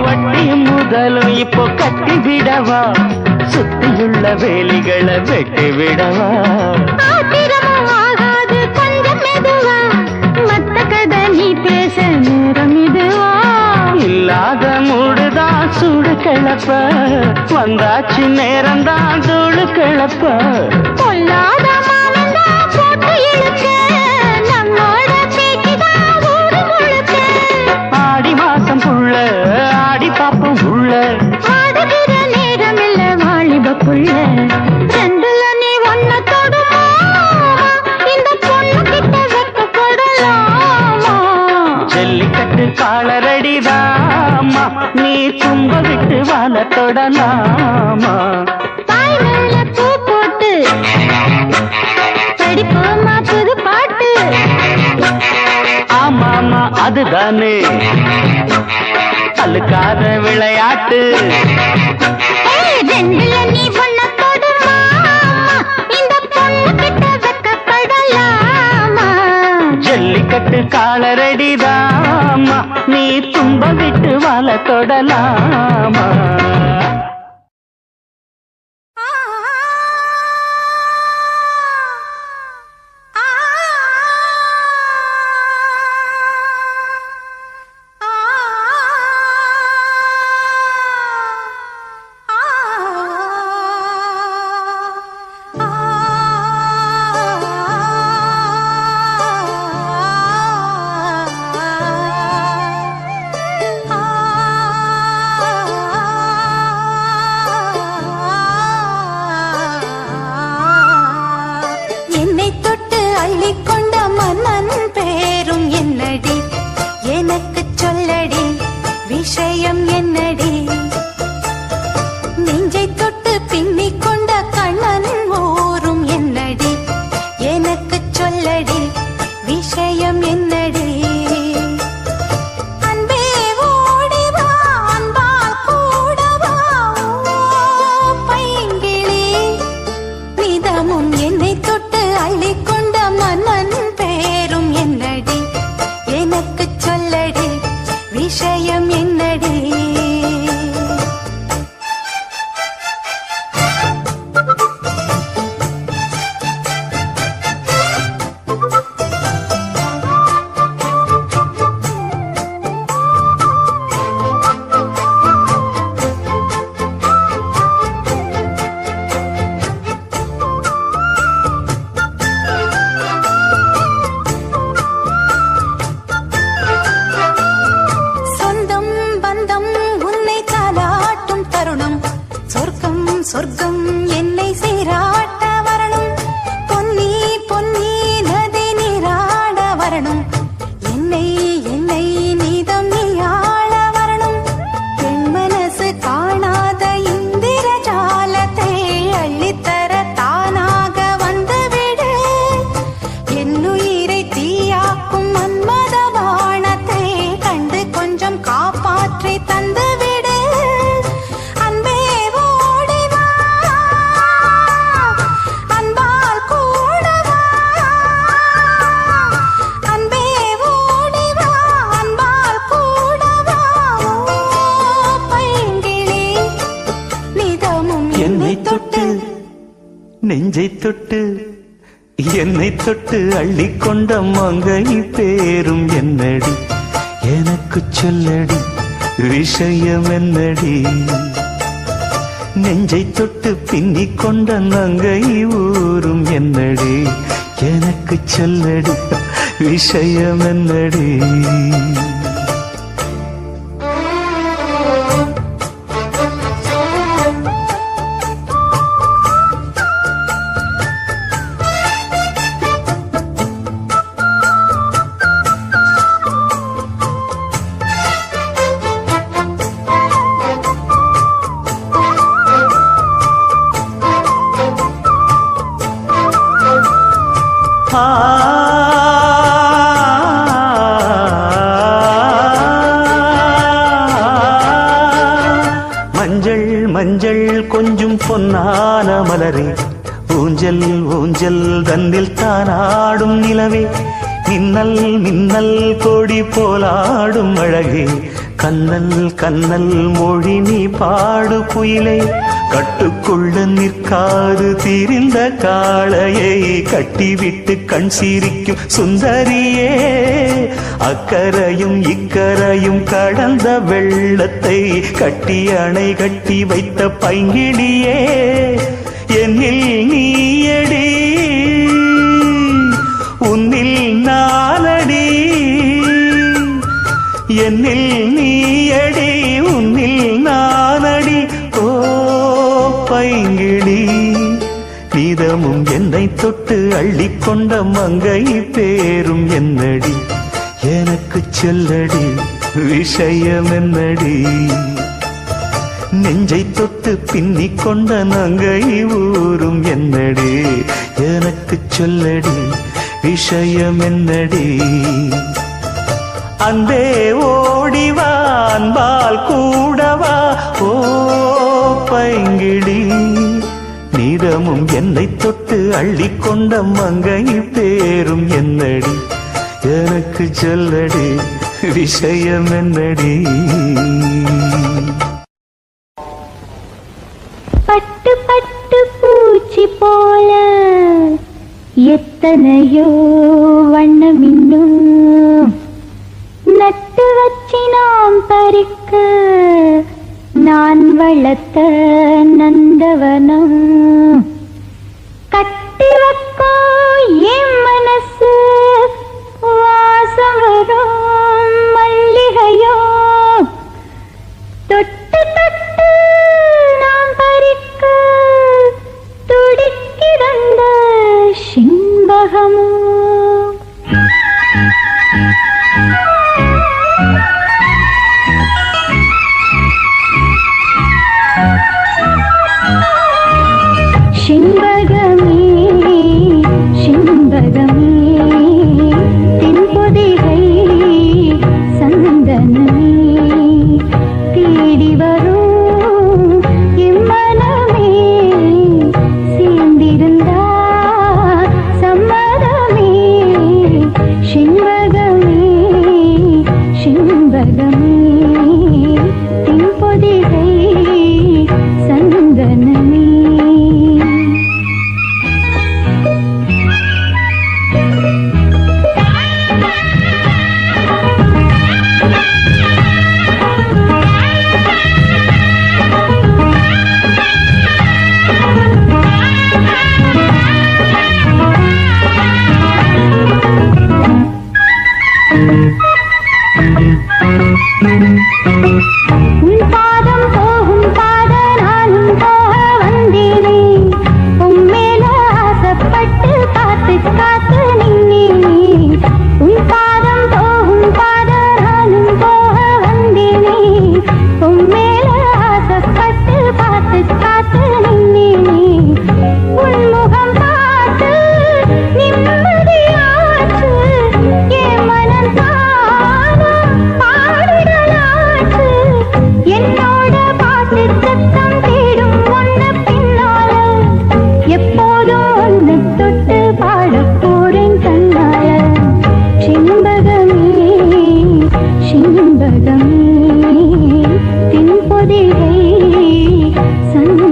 வட்டியும் முதலும் இப்போ கட்டி விடவா சுத்தியுள்ள வேலிகளை வெட்டி விடவா ஆத்திரமும் ஆகாது கொஞ்சம் மெதுவா மத்த கதை நீ பேச நேரம் இதுவா இல்லாத மூடுதான் சூடு கிளப்ப வந்தாச்சு நேரம்தான் தூளு கிளப்ப பொல்லாத மானந்தா போட்டு இழுக்க நம்மோட பேச்சுதான் ஊரு முழுக்க ஆடி மாசம் புள்ள ஆடி பாப்பம் உள்ள ஆடுகிற நேரம் இல்ல வாலிப புள்ள ரெண்டுல நீ ஒன்ன தொடுமா இந்த பொண்ணு கிட்ட வெக்கப்படலாமா ஜல்லிக்கட்டு காலரடிதாமா நீ தும்ப விட்டு வாழ தொடலாமா தாய் மேல பூ போட்டு படிப்போமா புது பாட்டு ஆமாமா அதுதானே அழுக்காத விளையாட்டு ரெண்டுல நீ ஒன்ன தொடுமா இந்த பொண்ணு கிட்ட வெக்கப்படலாமா ஜல்லிக்கட்டு காலரடிதாமா நீ தும்ப விட்டு வாழ தொடலாமா என்னை தொட்டு அள்ளிக்கொண்ட மன்னன் பேரும் என்னடி எனக்கு சொல்லடி விஷயம் என்னடி நெஞ்சை தொட்டு பின்னிக் கொண்ட கண்ணன் ஊரும் என்னடி எனக்கு சொல்லடி விஷயம் என்னடி அன்பே ஓடி வா அன்பால் கூட வா பைங்கிளி நிதமும் என்னை தொட்டு அள்ளிக்கொண்ட மன்னன் பேரும் என்னடி எனக்கு சொல்லடி விஷயம் என்னடி சொர்க்கம் என்னை சீராட்ட வரணும் பொன்னி பொன்னி நதி நீராட வரணும் என்னை என்னை நீதம் நீ ஆள வரணும் பெண்மணி நெஞ்சை தொட்டு என்னை தொட்டு அள்ளிக்கொண்ட மங்கை பேரும் என்னடி எனக்கு சொல்லடி விஷயம் என்னடி நெஞ்சை தொட்டு பின்னிக் கொண்ட நங்கை ஊரும் என்னடி எனக்கு சொல்லடி விஷயம் என்னடி மஞ்சள் மஞ்சள் கொஞ்சம் பொன்னான மலரே ஊஞ்சல் ஊஞ்சல் தன்னில் தானாடும் நிலவே மின்னல் மின்னல் கொடி போலாடும் அழகே கண்ணல் கண்ணல் மொழி நீ பாடு குயிலே கட்டுக்குள்ள நிற்காது தீரிந்த காளையை கட்டிவிட்டு கண் சிரிக்கும் சுந்தரியே அக்கரையும் இக்கரையும் கடந்த வெள்ளத்தை கட்டி அணை கட்டி வைத்த பைங்கிளியே என்னில் நீயடி உன்னில் நானடி என்னில் நீயடி உன்னில் நானடி ஓ பைங்கிளி நீதமும் என்னை தொட்டு அள்ளிக்கொண்ட மங்கை பேரும் என்னடி எனக்கு சொல்லடி விஷயம் என்னடி நெஞ்சை தொட்டு பின்னிக் கொண்ட நங்கை ஊரும் என்னடி எனக்கு சொல்லடி விஷயம் என்னடி அந்தே ஓடிவா அன்பால் கூடவா ஓ பைங்கிளி நீதமும் என்னை தொட்டு அள்ளிக்கொண்ட மங்கை பேரும் என்னடி எனக்கு சொல்லடி விஷயம் என்னடி பட்டு பட்டு பூச்சி போல எத்தனையோ வண்ணம் இன்னும் நட்டு வச்சி நாம் பறிக்க நான் வளர்த்த நந்தவனம் கட்டி வைக்கோ என் மனசு வாசம் வரும் மல்லிகையோ தொட்டு தொட்டு நாம் பறிக்க துடிக்கிறந்த சிம்பகமோ சிம்பகமே சிம்பகமே தென்பொதிகை சந்தனமே தேடி வரும் இம்மனமே சேர்ந்திருந்தா சம்மதமே சிம்பகமே சிம்பகமே தென்பொதிகை சந்தனமே உன் பாதம் போகும் பாத நானும் போக வந்தேனே உன் மேல ஆசைப்பட்டு காத்து காத்து நின்னேனே உன் பாதம் போகும் பாத நானும் போக வந்தேனே உன் மேல ஆசைப்பட்டு காத்து காத்து நின்னேனே உன் முகம் பார்த்து நிம்மதியாச்சு என் மனம் பாடிடலாச்சு என்னோட பாட்டு சத்தம் தேடும் ஒன்ன பின்னால எப்போதும் ஒன்னு தொட்டு பாட போறேன் கண்ணால சிம்பகமே சிம்பகமே தென்பொதிகை சந்த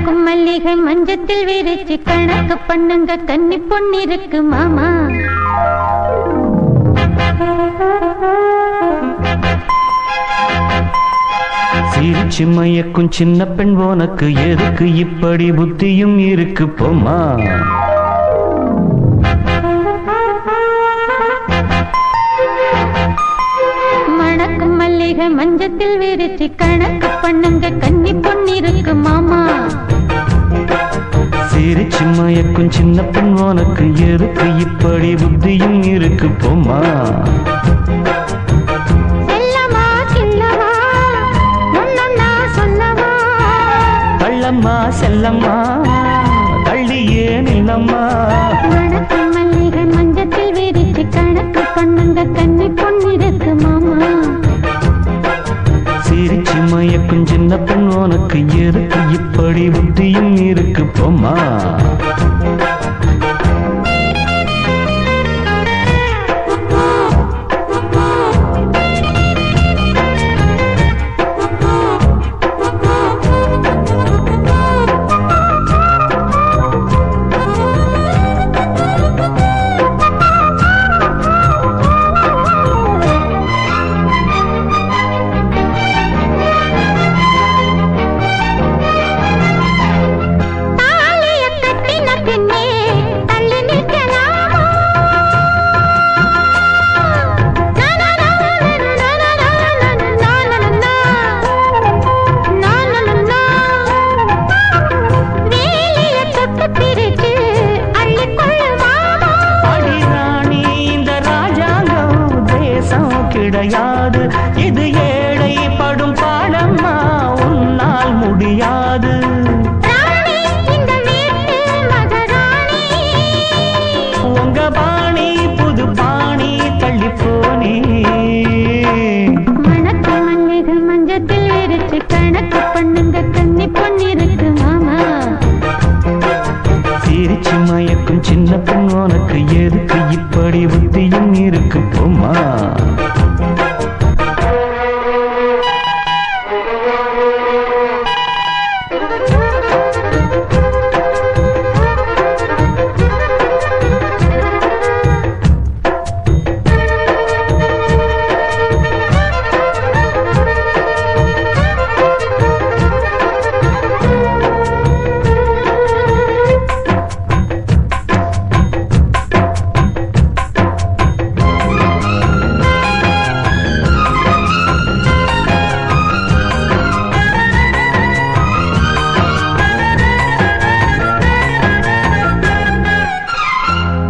மணக்கும் மல்லிகை மஞ்சத்தில் விரிச்சு கணக்கு பண்ணுங்க கன்னி பொண்ணிருக்கு மாமா. சிரிச்சு மயக்கும் சின்ன பெண் உனக்கு எதுக்கு இப்படி புத்தியும் இருக்கு போமா. மணக்கும் மல்லிகை மஞ்சத்தில் விரிச்சு கணக்கு பண்ணுங்க கன்னி பொண்ணிருக்கு மாமா. சிரிச்சு மயக்கும் சின்ன பெண் உனக்கு எதுக்கு இப்படி புத்தியும் இருக்கு போமா. கள்ளம்மா செல்லம்மா கள்ளியே நில்லம்மா. மணக்கும் மல்லிகை மஞ்சத்தில் விரிச்சு கணக்கு பண்ணுங்க கன்னி பொண்ணிருக்கு மாமா. சிரிச்சு மயக்கும் சின்ன பெண் உனக்கு எதுக்கு இப்படி புத்தியும் இருக்கு போமா. கிடையாது இது ஏழை படும் பாடம்மா உன்னால் முடியாது. உங்க பாணி புது பாணி தள்ளிப்போனே. மணக்கு மல்லிகை மஞ்சத்தில் விரிச்சு கணக்கு பண்ணுங்க கன்னி பொண்ணிருக்கு மாமா. சிரிச்சு மயக்கும் சின்ன பெண் உனக்கு எதுக்கு இப்படி புத்தியும் இருக்கு போமா.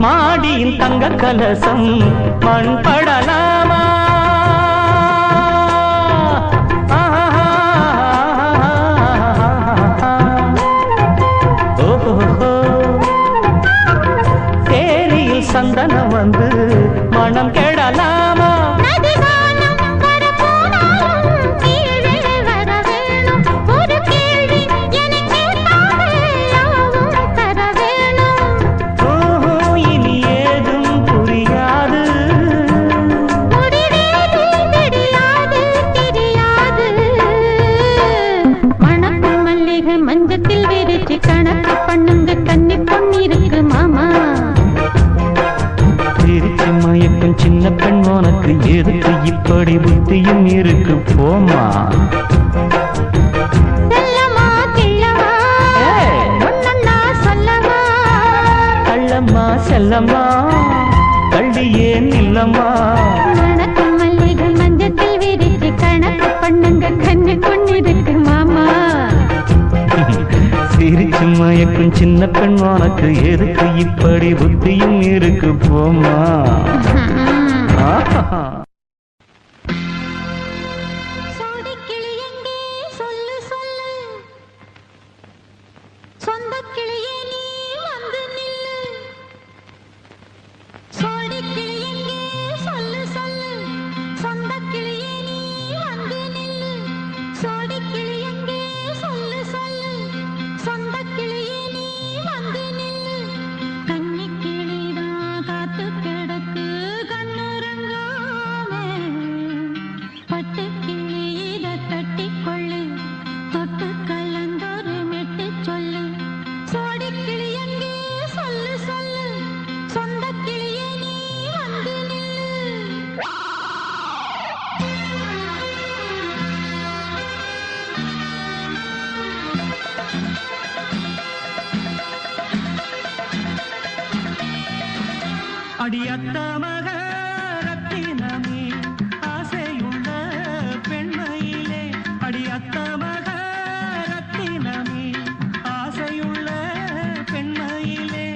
மாடியின் தங்க கலசம் மண் படலாமா. தேரியில் சந்தனம் வந்து மனம் கெடலாமா. மஞ்சத்தில் விரிச்சு கணக்கு பண்ணுங்க கன்னி பொண்ணிருக்கு மாமா. சிரிச்சு மயக்கும் சின்ன பெண் உனக்கு எதுக்கு இப்படி புத்தியும் இருக்கு போமா. செல்லமா கிள்ளமா ஒன்னொன்னா சொல்லமா. கள்ளம்மா செல்லம்மா கள்ளியே நில்லம்மா. மணக்கும் மல்லிகை மஞ்சத்தில் விரிச்சு கணக்கு பண்ணுங்க கன்னி பொண்ணிருக்கு மாமா. சிரிச்சு மயக்கும் சின்ன பெண் உனக்கு எதுக்கு இப்படி புத்தியும் இருக்கு போமா. சோடிக்கிளி எங்கே சொல்லு சொல்லு, சொந்தக்கிளியே நீ வந்து நில்லு. சோடிக்கிளி எங்கே சொல்லு சொல்லு, சொந்தக்கிளியே நீ வந்து நில்லு. சோடிக்கிளி எங்கே சொல்லு சொல்லு, சொந்தக்கிளியே நீ வந்து நில்லு. கன்னிக்கிளிதான் காத்து கிடக்கு கண்ணுறங்காமே. பட்டுக்கிளி இத கட்டிக்கொள்ளு, தொட்டு கலந்தொரு மெட்டு சொல்லு. அடியத்த மக ரத்தினமே ஆசையுள்ள பெண்மையிலே அடியத்த மக ரத்தினமே ஆசையுள்ள பெண்மையிலே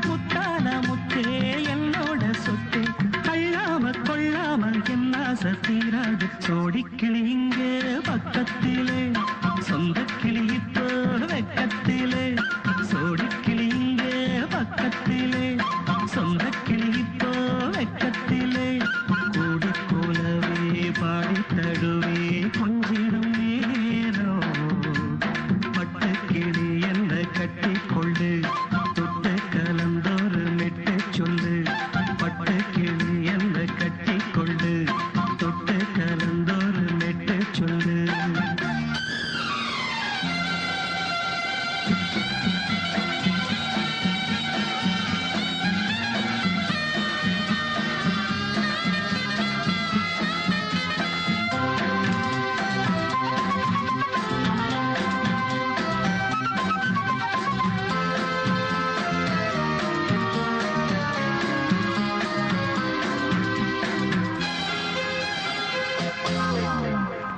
முத்தான முத்தே என்னோட சொத்து கள்ளாம கொள்ளாம என்ன சத்தீராது சோடிக்கிளி இங்கே பக்கத்திலே சொந்த கிளி இப்போ வெக்கத்திலே சோடிக்கிளி இங்கே பக்கத்திலே சொந்த கிளி இப்போ வெக்கத்திலே கூடி போலவே பாடி தடுவே கொஞ்சிடும் நேரம் பட்டு கிளி என்ன கட்டி கொண்டு தொட்டு கலந்தோறு மெட்டு சொல்லு பட்டு கிளி என்ன கட்டி கொண்டு தொட்டு கலந்தோறு மெட்டு சொல்லு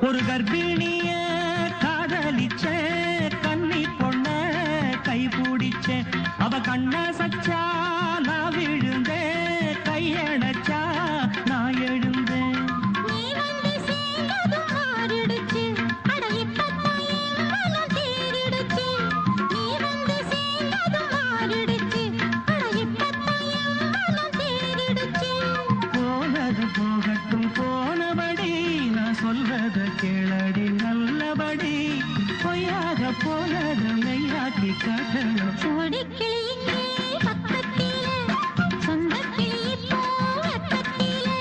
ஒரு கர்ப்பிணிய காதலிச்ச கன்னி பொண்ண கை பிடிச்ச அவ கண்ண சச்சா நான் விழுந்தேன் கையடைச்சா நான் எழுந்தேன் நீ வந்து சேர்ந்ததும் மாறிடுச்சு அட இப்பத்தான் என் மனம் தேறிடுச்சு நீ வந்து சேர்ந்ததும் மாறிடுச்சு அட இப்பத்தான் என் மனம் தேறிடுச்சு போனது போகட்டும் போனபடி நான் சொல்றத கேளடி நல்லபடி பொய்யாக போனது மெய்யாக்கி காட்டணும் சோடிக்கிளி இங்கே பக்கத்திலே சொந்த கிளி இப்போ வெக்கத்திலே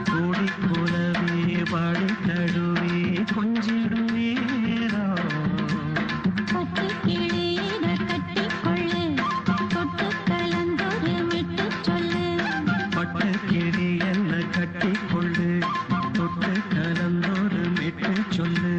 கூடி போலவே பாடி தடுவே கொஞ்சிடும் நேரம் பட்டு கிளியிட கட்டிக்கொள்ளு தொட்டு கலந்தொரு விட்டு சொல்லு பட்டு கிளி என்ன கட்டி கொள்ளு தொட்டு கலந்தோறு மெட்டு சொல்லு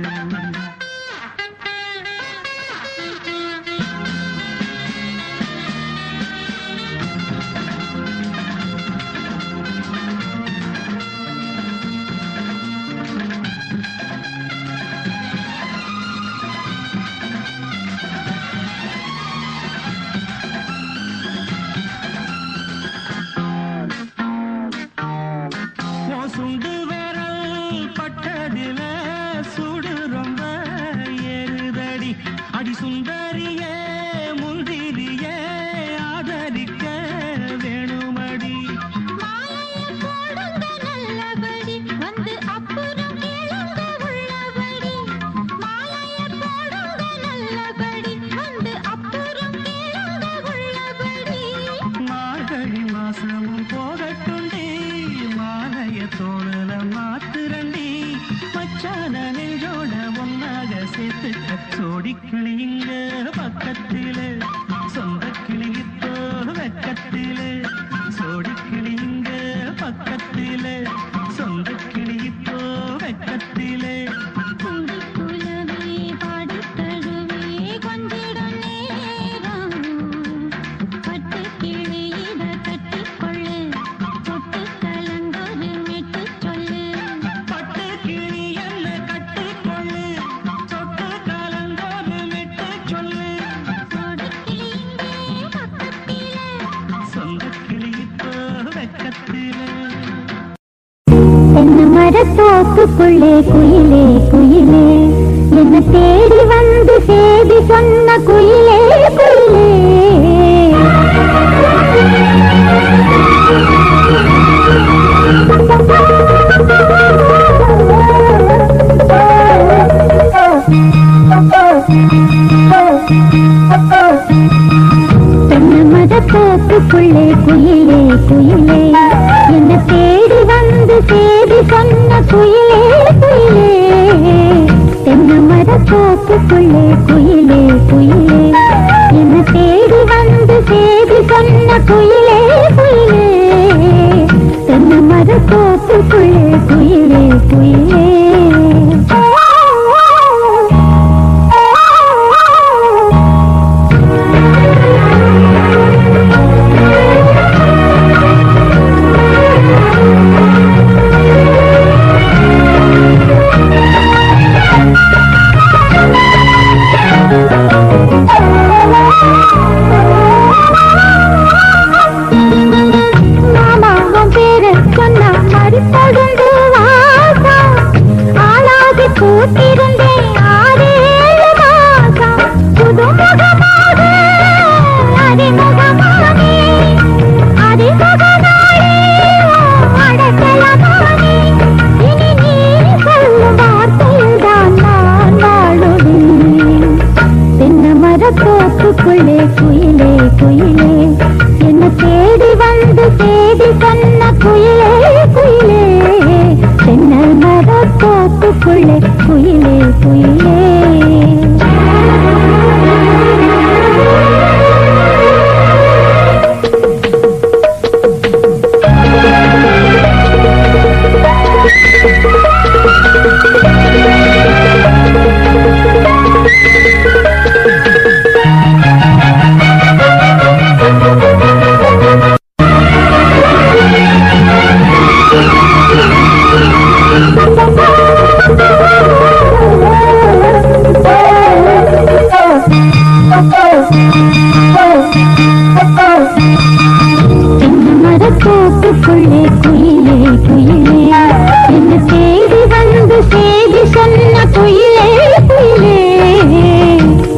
சுண்டு விரல் பட்டதில சுடு ரொம்ப ஏறுதடி அடி சுந்தரியே முந்திரியே ஆதரிக்க வேணுமடி மாலைய போடுங்க நல்லபடி வந்து அப்புறம் கேளுங்க உள்ளபடி மாலைய போடுங்க நல்லபடி வந்து அப்புறம் கேளுங்க உள்ளபடி மார்கழி மாசமும் போகட்டுண்டி மாலைய தோழல மாத்துரண்டி மச்சான நெஞ்சோட ஒன்னாக சேர்த்து சோடிக்கிளி இங்க பக்கத்திலே சொந்த கிளி இப்போ வெக்கத்திலே சோடிக்கிளி இங்க பக்கத்திலே சொந்த கிளி இப்போ வெக்கத்திலே கூடி குலவே பாடி தழுவே கொஞ்சிடும் நேரம் பட்டு கிளியிட கட்டிக்கொள்ளு தொட்டு கலந்தொரு மெட்டு சொல்லு பட்டு கிளி என்ன கட்டிக்கொள்ளு தொட்டு கலந்தோறு மெட்டு சொல்லு சோடிக்கிளி இங்கே பக்கத்திலே சொந்த கிளி இப்போ வெக்கத்திலே தென்னை மரத்தோப்புக்குள்ளே குயிலே குயிலே என்ன தேடி வந்து சேதி சொன்ன குயிலே குயிலே தென்னை மரத்தோப்புக்குள்ளே குயிலே குயிலே என்ன தேடி வந்து சேதி சொன்ன குயிலே குயிலே தென்னை மரத்தோப்புக்குள்ளே குயிலே குயிலே என்ன தேடி வந்து சேதி சொன்ன குயிலே குயிலே தென்னை மரத்தோப்புக்குள்ளே குயிலே குயிலே தோப்புக்குள்ளே குயிலே குயிலே என்ன தேடி வந்து தேடி சொன்ன குயிலே குயிலே தென்னல் மர தோப்புக்குள்ளே குயிலே குயிலே தோப்புக்குள்ளே குயிலே குயிலே என்ன தேடி வந்து சேதி சொன்ன குயிலே குயிலே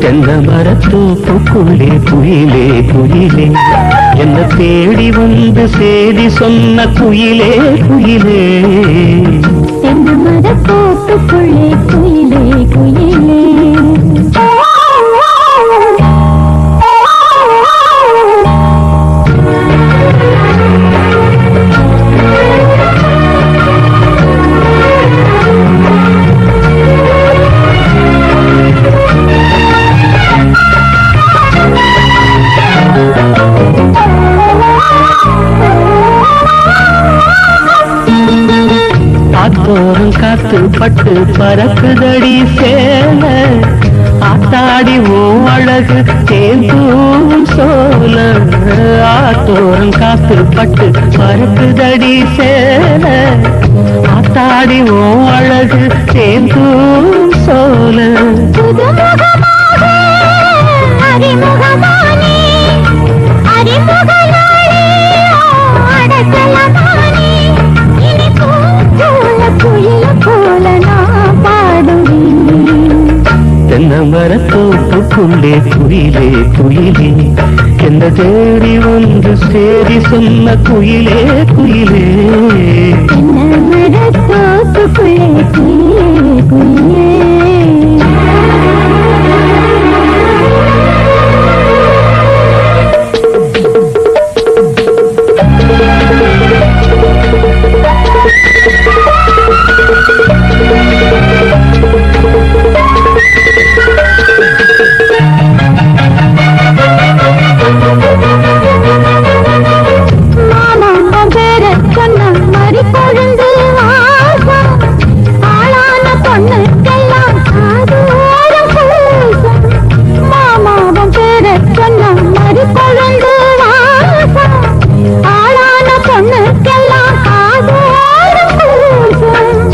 தென்னை மரத்தோப்புக்குள்ளே குயிலே குயிலே என்ன தேடி வந்து சேதி சொன்ன குயிலே குயிலே தென்னை மரத்தோப்புக்குள்ளே குயிலே குயிலே ஆத்தோறும் காத்து பட்டு பறக்குதடி சேல ஆத்தாடி ஓ அழகு தேந்தூம் சோல ஆத்தோறும் காத்து பட்டு பறக்குதடி சேல ஆத்தாடி ஓ அழகு தேந்தூம் சோல அறிமுகமானே அறிமுகனாலே அடக்கலமானே இனி பூஞ்சோல குயில போல நான் பாடுவேன் தென்னை மரத்தோப்புக்குள்ளே குயிலே குயிலே என்ன தேடி வந்து சேரி சொன்ன குயிலே குயிலே தென்னை மரத்தோப்புக்குள்ளே குயிலே குயிலே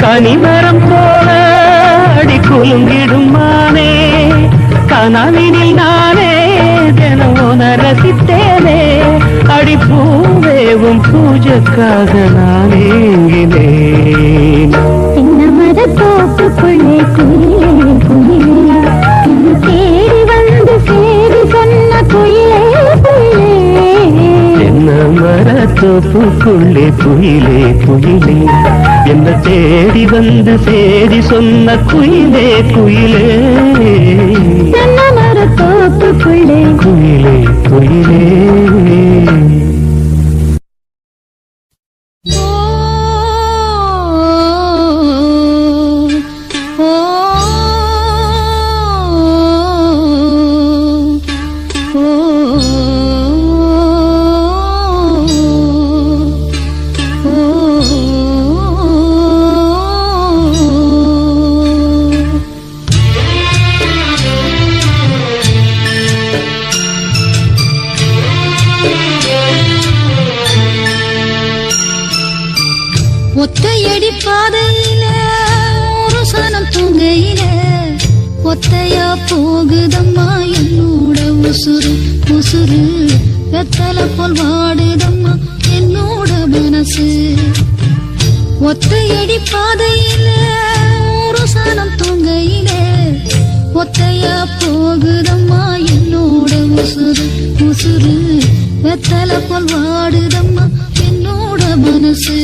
கனிமரம் போல அடி குலுங்கிடும் மானே கனவினில் நானே தினம் ரசித்தேனே அடி பூவேவும் பூஜைக்காக நான் ஏங்கினேன் தென்னை மரத்தோப்புக்குள்ளே குயிலே குயிலே தேடி வந்து சேரி சொன்ன குயிலே குயிலே தென்னை மரத்தோப்புக்குள்ளே குயிலே குயிலே என்ன தேடி வந்து சேதி சொன்ன குயிலே குயிலே தென்னை மரத்தோப்புக்குள்ளே குயிலே குயிலே ஒத்தையடி பாதையில ஒரு சனம் தூங்கையில ஒத்தையா போகுதம்மா என்னோட உசுறு உசுறு வெத்தலை போல் வாடுதம்மா என்னோட மனசு ஒத்தையடி பாதையில ஒரு சனம் தூங்கையில ஒத்தையா போகுதம்மா என்னோட உசுறு உசுறு வெத்தலை போல் வாடுதம்மா என்னோட மனசு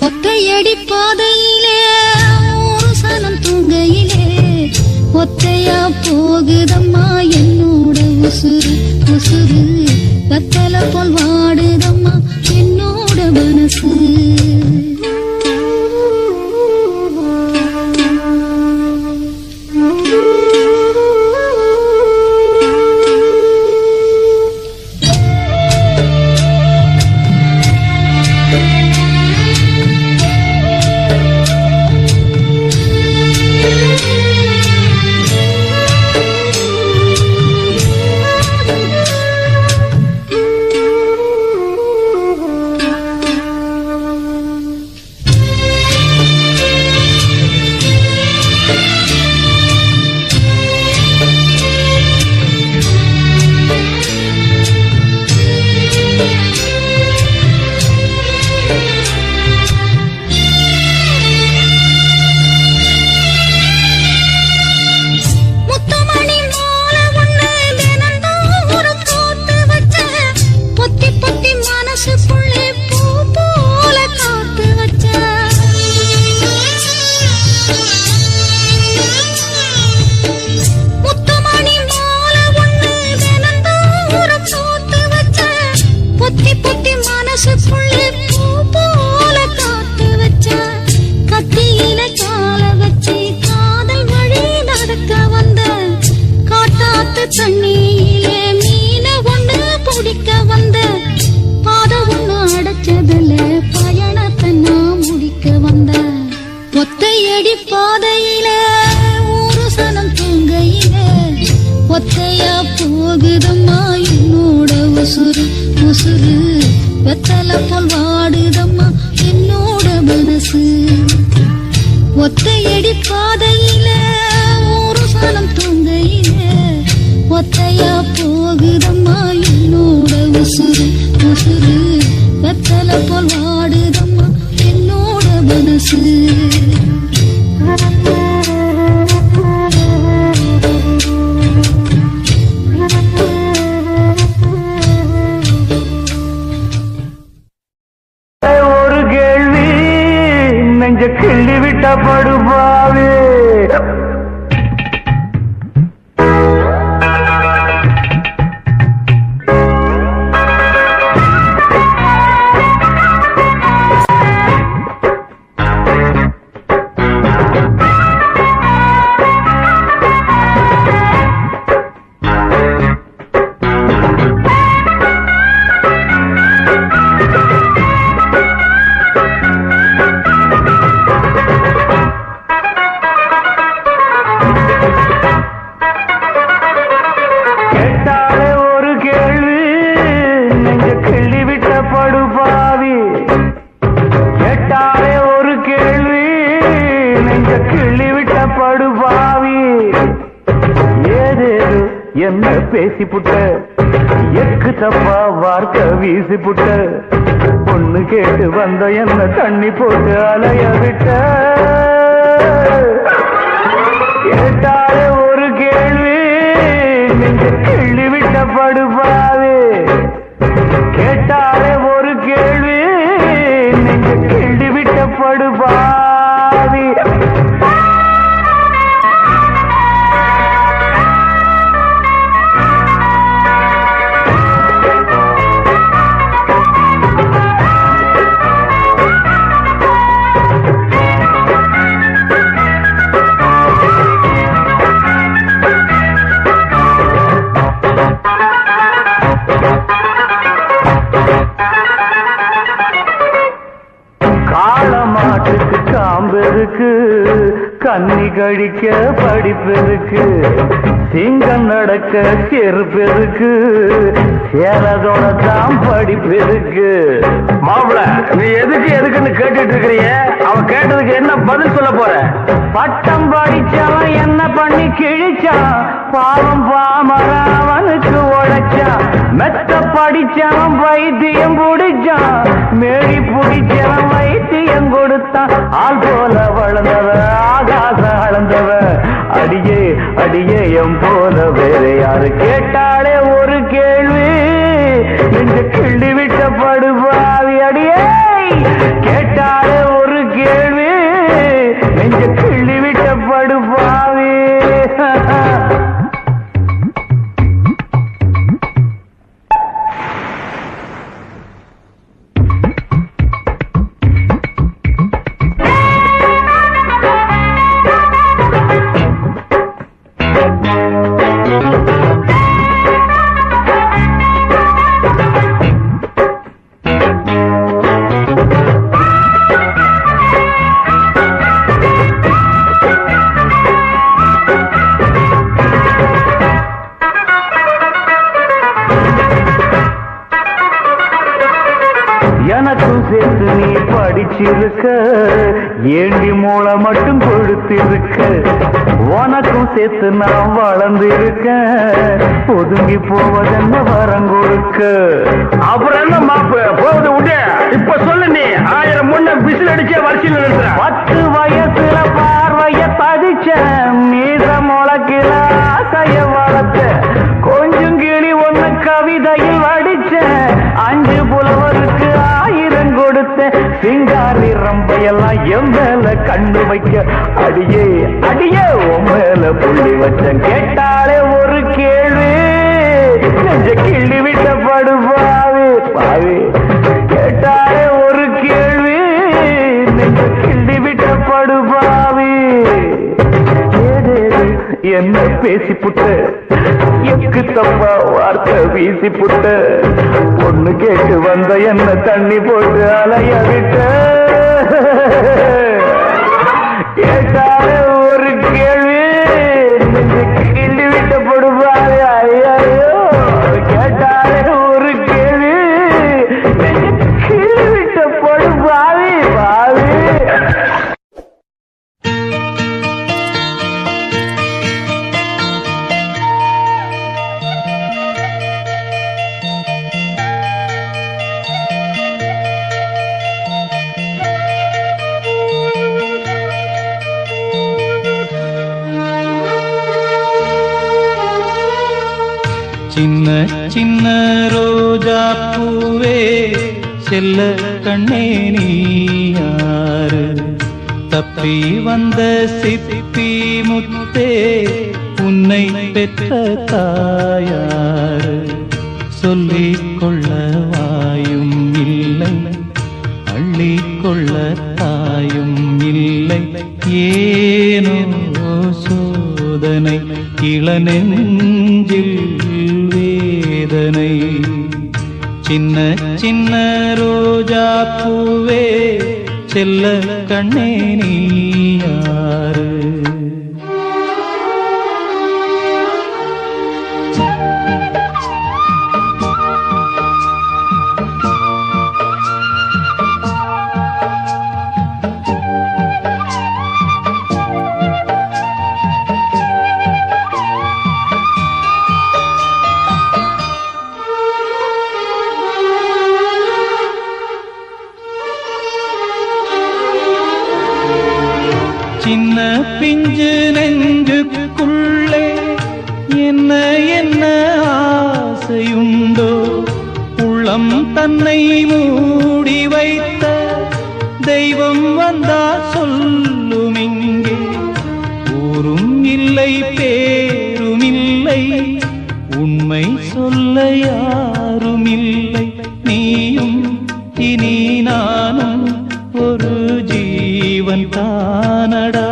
ஒத்தையடி பாதையிலே ஒரு சனம் தூங்கையிலே ஒத்தையா போகுதம்மா என்னோட உசுறு உசுறு கத்தல போல் வாடுதம்மா என்னோட மனசு தண்ணியிலே மீன ஒண்ணு பிடிக்க வந்த பாத ஒண்ணு அடைச்சதுல பயணத்தை நான் முடிக்க வந்த ஒத்தையடி பாதையில ஒரு சனம் தூங்கையில ஒத்தையா போகுதம்மா என்னோட உசுறு உசுறு வெத்தல போல் வாடுதம்மா என்னோட மனசு ஒத்தையடி பாதையில ஒரு சனம் தூங்கையில ஒத்தையா போகுதம்மா என்னோட உசுறு உசுறு வெத்தல போல் வாடுதம்மா என்னோட மனசு ஒரு கேள்வி நெஞ்ச கிள்ளி விட்ட படுபாவே என்ன பேசி புட்ட எக்கு தப்பா வார்த்தை வீசி புட்ட பொண்ணு கேட்டு வந்த என்ன தண்ணி போட்டு அலைய விட்ட கேட்டாலே ஒரு கேள்வி நீங்க கிள்ளி விட்ட படுபாவே கேட்டாலே ஒரு கேள்வி நீங்க கிள்ளி விட்ட படுபாவே கன்னி கழிக்க படிப்பெருக்கு, சிங்கம் நடக்க செருப்பெருக்கு, சேரதோட தான் படிப்பெருக்கு. மாப்பிள நீ எதுக்குன்னு கேட்டுட்டு இருக்கிறீங்க? அவன் கேட்டதுக்கு என்ன பதில் சொல்ல போற? பட்டம் படிச்சவன் என்ன பண்ணி கிழிச்சான், பாவம் பாமரன் அவனுக்கு உழைச்சான். மெத்த படிச்சவன் வைத்தியம் பிடிச்சான், மேடி பிடிச்சவன் வைத்தியம் கொடுத்தான். ஆள் போல வளர்ந்தவன் ஆகாசம் அளந்தவன், அடியே அடியே எம் போல வேற யாரு கேட்டாலே ஒரு கேள்வி, நெஞ்ச கிள்ளி விட்ட படுபாவி. அடியே கேட்டாலே ஒரு கேள்வி, நெஞ்ச கிள்ளி விட்ட படுபாவி. எனக்கும் சேர்த்து நீ படிச்சிருக்க, ஏண்டி மூளை மட்டும் கொடுத்திருக்க. உனக்கும் சேர்த்து நான் வளர்ந்திருக்க, ஒதுங்கி போவதென்ன வரம் கொடுக்க. அப்புறம் என்ன மாப்பு போகுது விட்டு. இப்ப சொல்லு நீ 1000 முன்ன விசில் அடிச்சே வரிசையில் நிறுத்துற. 10 வயசுல பார்வைய பதிச்ச, மீச முளக்கில ஆசைய வளர்த்த, கொஞ்சம் கிளி ஒண்ணு கவிதையில் வடிச்ச, 5 புலவருக்கு 1000 கொடுத்த. சிங்காரி ரம்பையெல்லாம் என் மேல கண்ணு வைக்க, அடியே அடியே உன் மேல புள்ளி வச்சேன். கேட்டாலே ஒரு கேள்வி, நெஞ்ச கிள்ளி விட்ட படுபாவி பாவி. கேட்டாலே ஒரு கேள்வி, நெஞ்ச கிள்ளி விட்ட படுபாவி. என்ன பேசி புட்ட, எக்கு தப்பா வார்த்தை வீசி புட்ட, பொண்ணு கேட்டு வந்த என்ன தண்ணி போட்டு அலைய விட்ட. கேட்டாலே ஒரு கேள்வி, கிள்ளி விட்ட படுபாரு. ஐயோ கேட்டாலே ஒரு கேள்வி, கிள்ளி விட்ட படுபாவி பாவி. சின்ன சின்ன ரோஜா பூவே, செல்ல கண்ணே நீ யாரு? தப்பி வந்த சிப்பி முத்தே, உன்னை பெற்ற தாயாரு? சொல்லிக் கொள்ள வாயும் இல்லை, அள்ளிக் கொள்ள தாயும் இல்லை. ஏனோ சோதனை இளநெஞ்சில் வேதனை. சின்ன சின்ன ரோஜா பூவே, செல்ல கண்ணே நீ யாரு? சின்ன பிஞ்சு நெஞ்சுக்குள்ளே என்ன என்ன ஆசையுண்டோ, உள்ளம் தன்னை மூடி வைத்த தெய்வம் வந்தா சொல்லும் இங்கே. ஊரும் இல்லை பேரும் இல்லை, உண்மை சொல்ல யாரும் இல்லை. நீயும் இனி நானும் ஒரு ஜீவன் தானடா.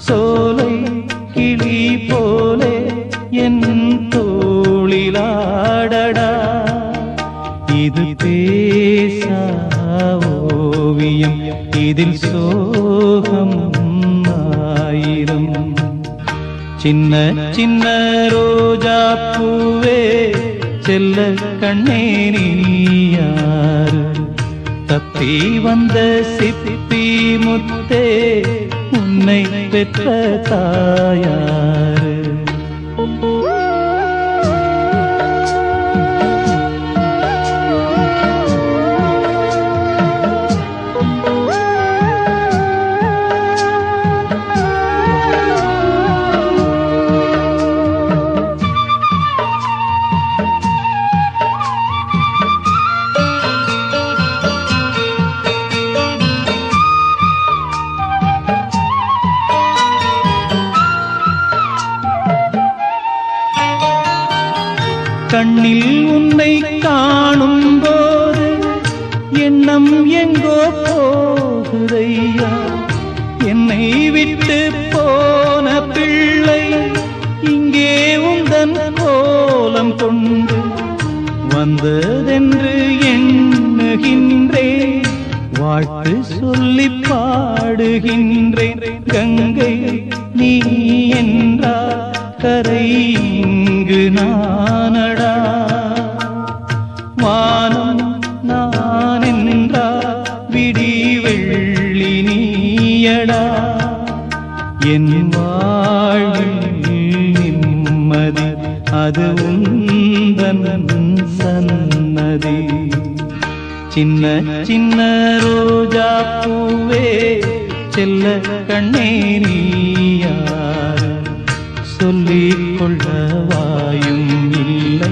சோலை கிளி போலே என் தோளிலாடடா. இது பேசா ஓவியம், இதில் சோகம் ஆயிரம். சின்ன சின்ன ரோஜா பூவே செல்ல கண்ணே நீ யாரு? தப்பி வந்த சிப்பி முத்தே உன்னை பெற்ற தாயாரு? கண்ணில் உன்னை காணும் போது எண்ணம் எங்கோ போகுதையா. என்னை விட்டு போன பிள்ளை இங்கே உந்தன் கோலம் கொண்டு வந்ததென்று எண்ணுகின்றேன். வாழ்த்து சொல்லி பாடுகின்றேன். கங்கை நீ என்றால் கரை இங்கு நானடா. வானம் நான் என்றால் விடி வெள்ளி நீயடா. என் வாழ்வில் நிம்மதி அது உந்தன் சன்னதி. சின்ன சின்ன ரோஜா பூவே செல்ல கண்ணே நீ யாரு? சொல்லிக் கொள்ள வாயும் இல்லை,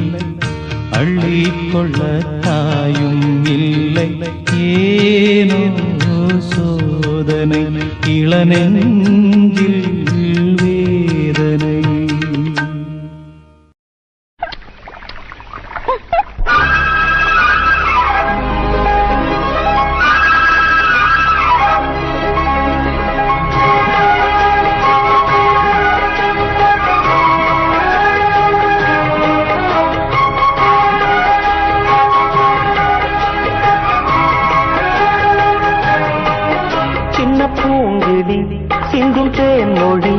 அள்ளிக் கொள்ள தாயும் இல்லை. ஏனோ சோதனை இளநெஞ்சில் வேதனை. சிந்தும் தேன்மொழி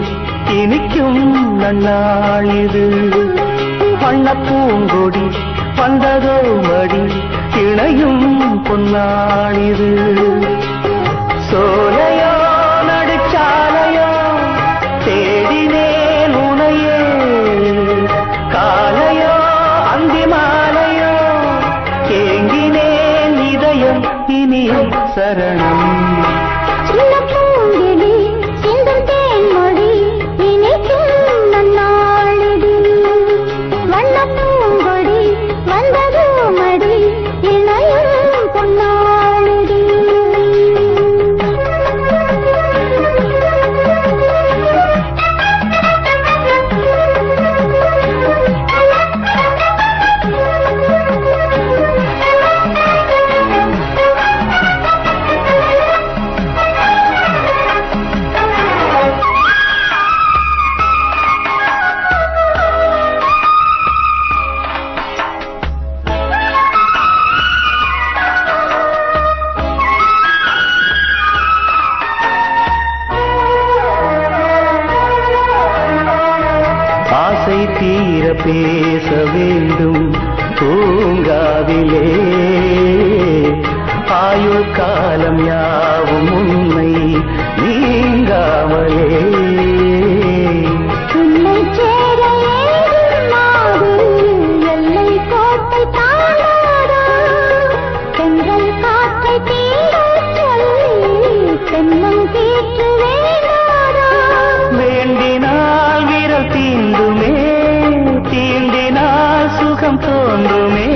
இனிக்கும் நன்னாளிது. வண்ண பூங்கொடி வந்ததோ மடி இணையும் பொன்னாளிது. சோலையோ நடுச்சாலையோ தேடினேன் உனையே. காலையோ அந்தி மாலையோ ஏங்கினேன் இதயம் இனியும் சரணம். தீர பேச வேண்டும் தூங்காவிலே. ஆயுள் காலம் யாவும் உன்னை நீங்காமலே. வேண்டினால் விரல் தீண்டுமே, தீண்டினால் சுகம் தோன்றுமே.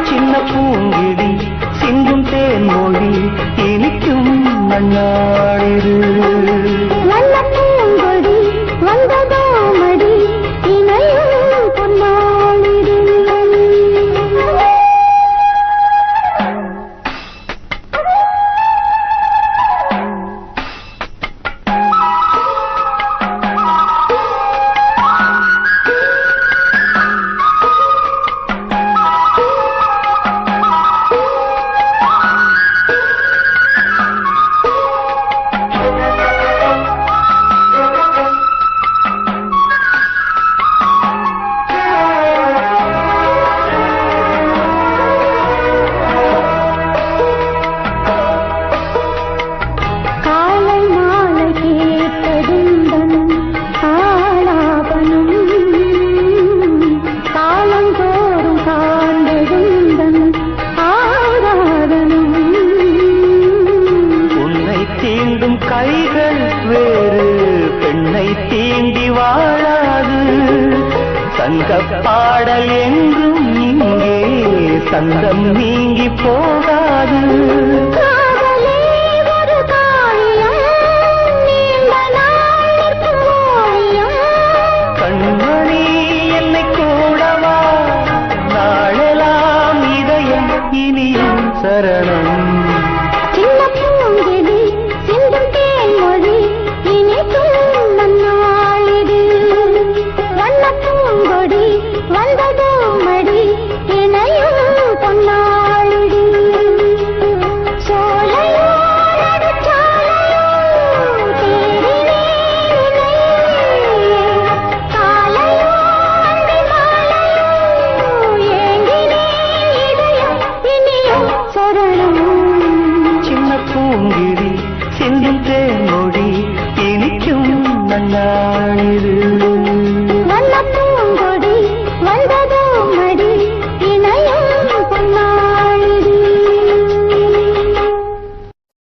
சின்ன பூங்கிடி சிந்தும் தேன்மொழி இனிக்கும் நன்னாளிது. பாடல் என்றும் இங்கே சந்தம் நீங்கி போகாது. காதலே ஒரு காரியம், நீண்ட நாள் நிற்கும் ஓவியம். கண்மணி என்னை கூடவா, நாளெல்லாம் இதயம் இனியும் சரணம்.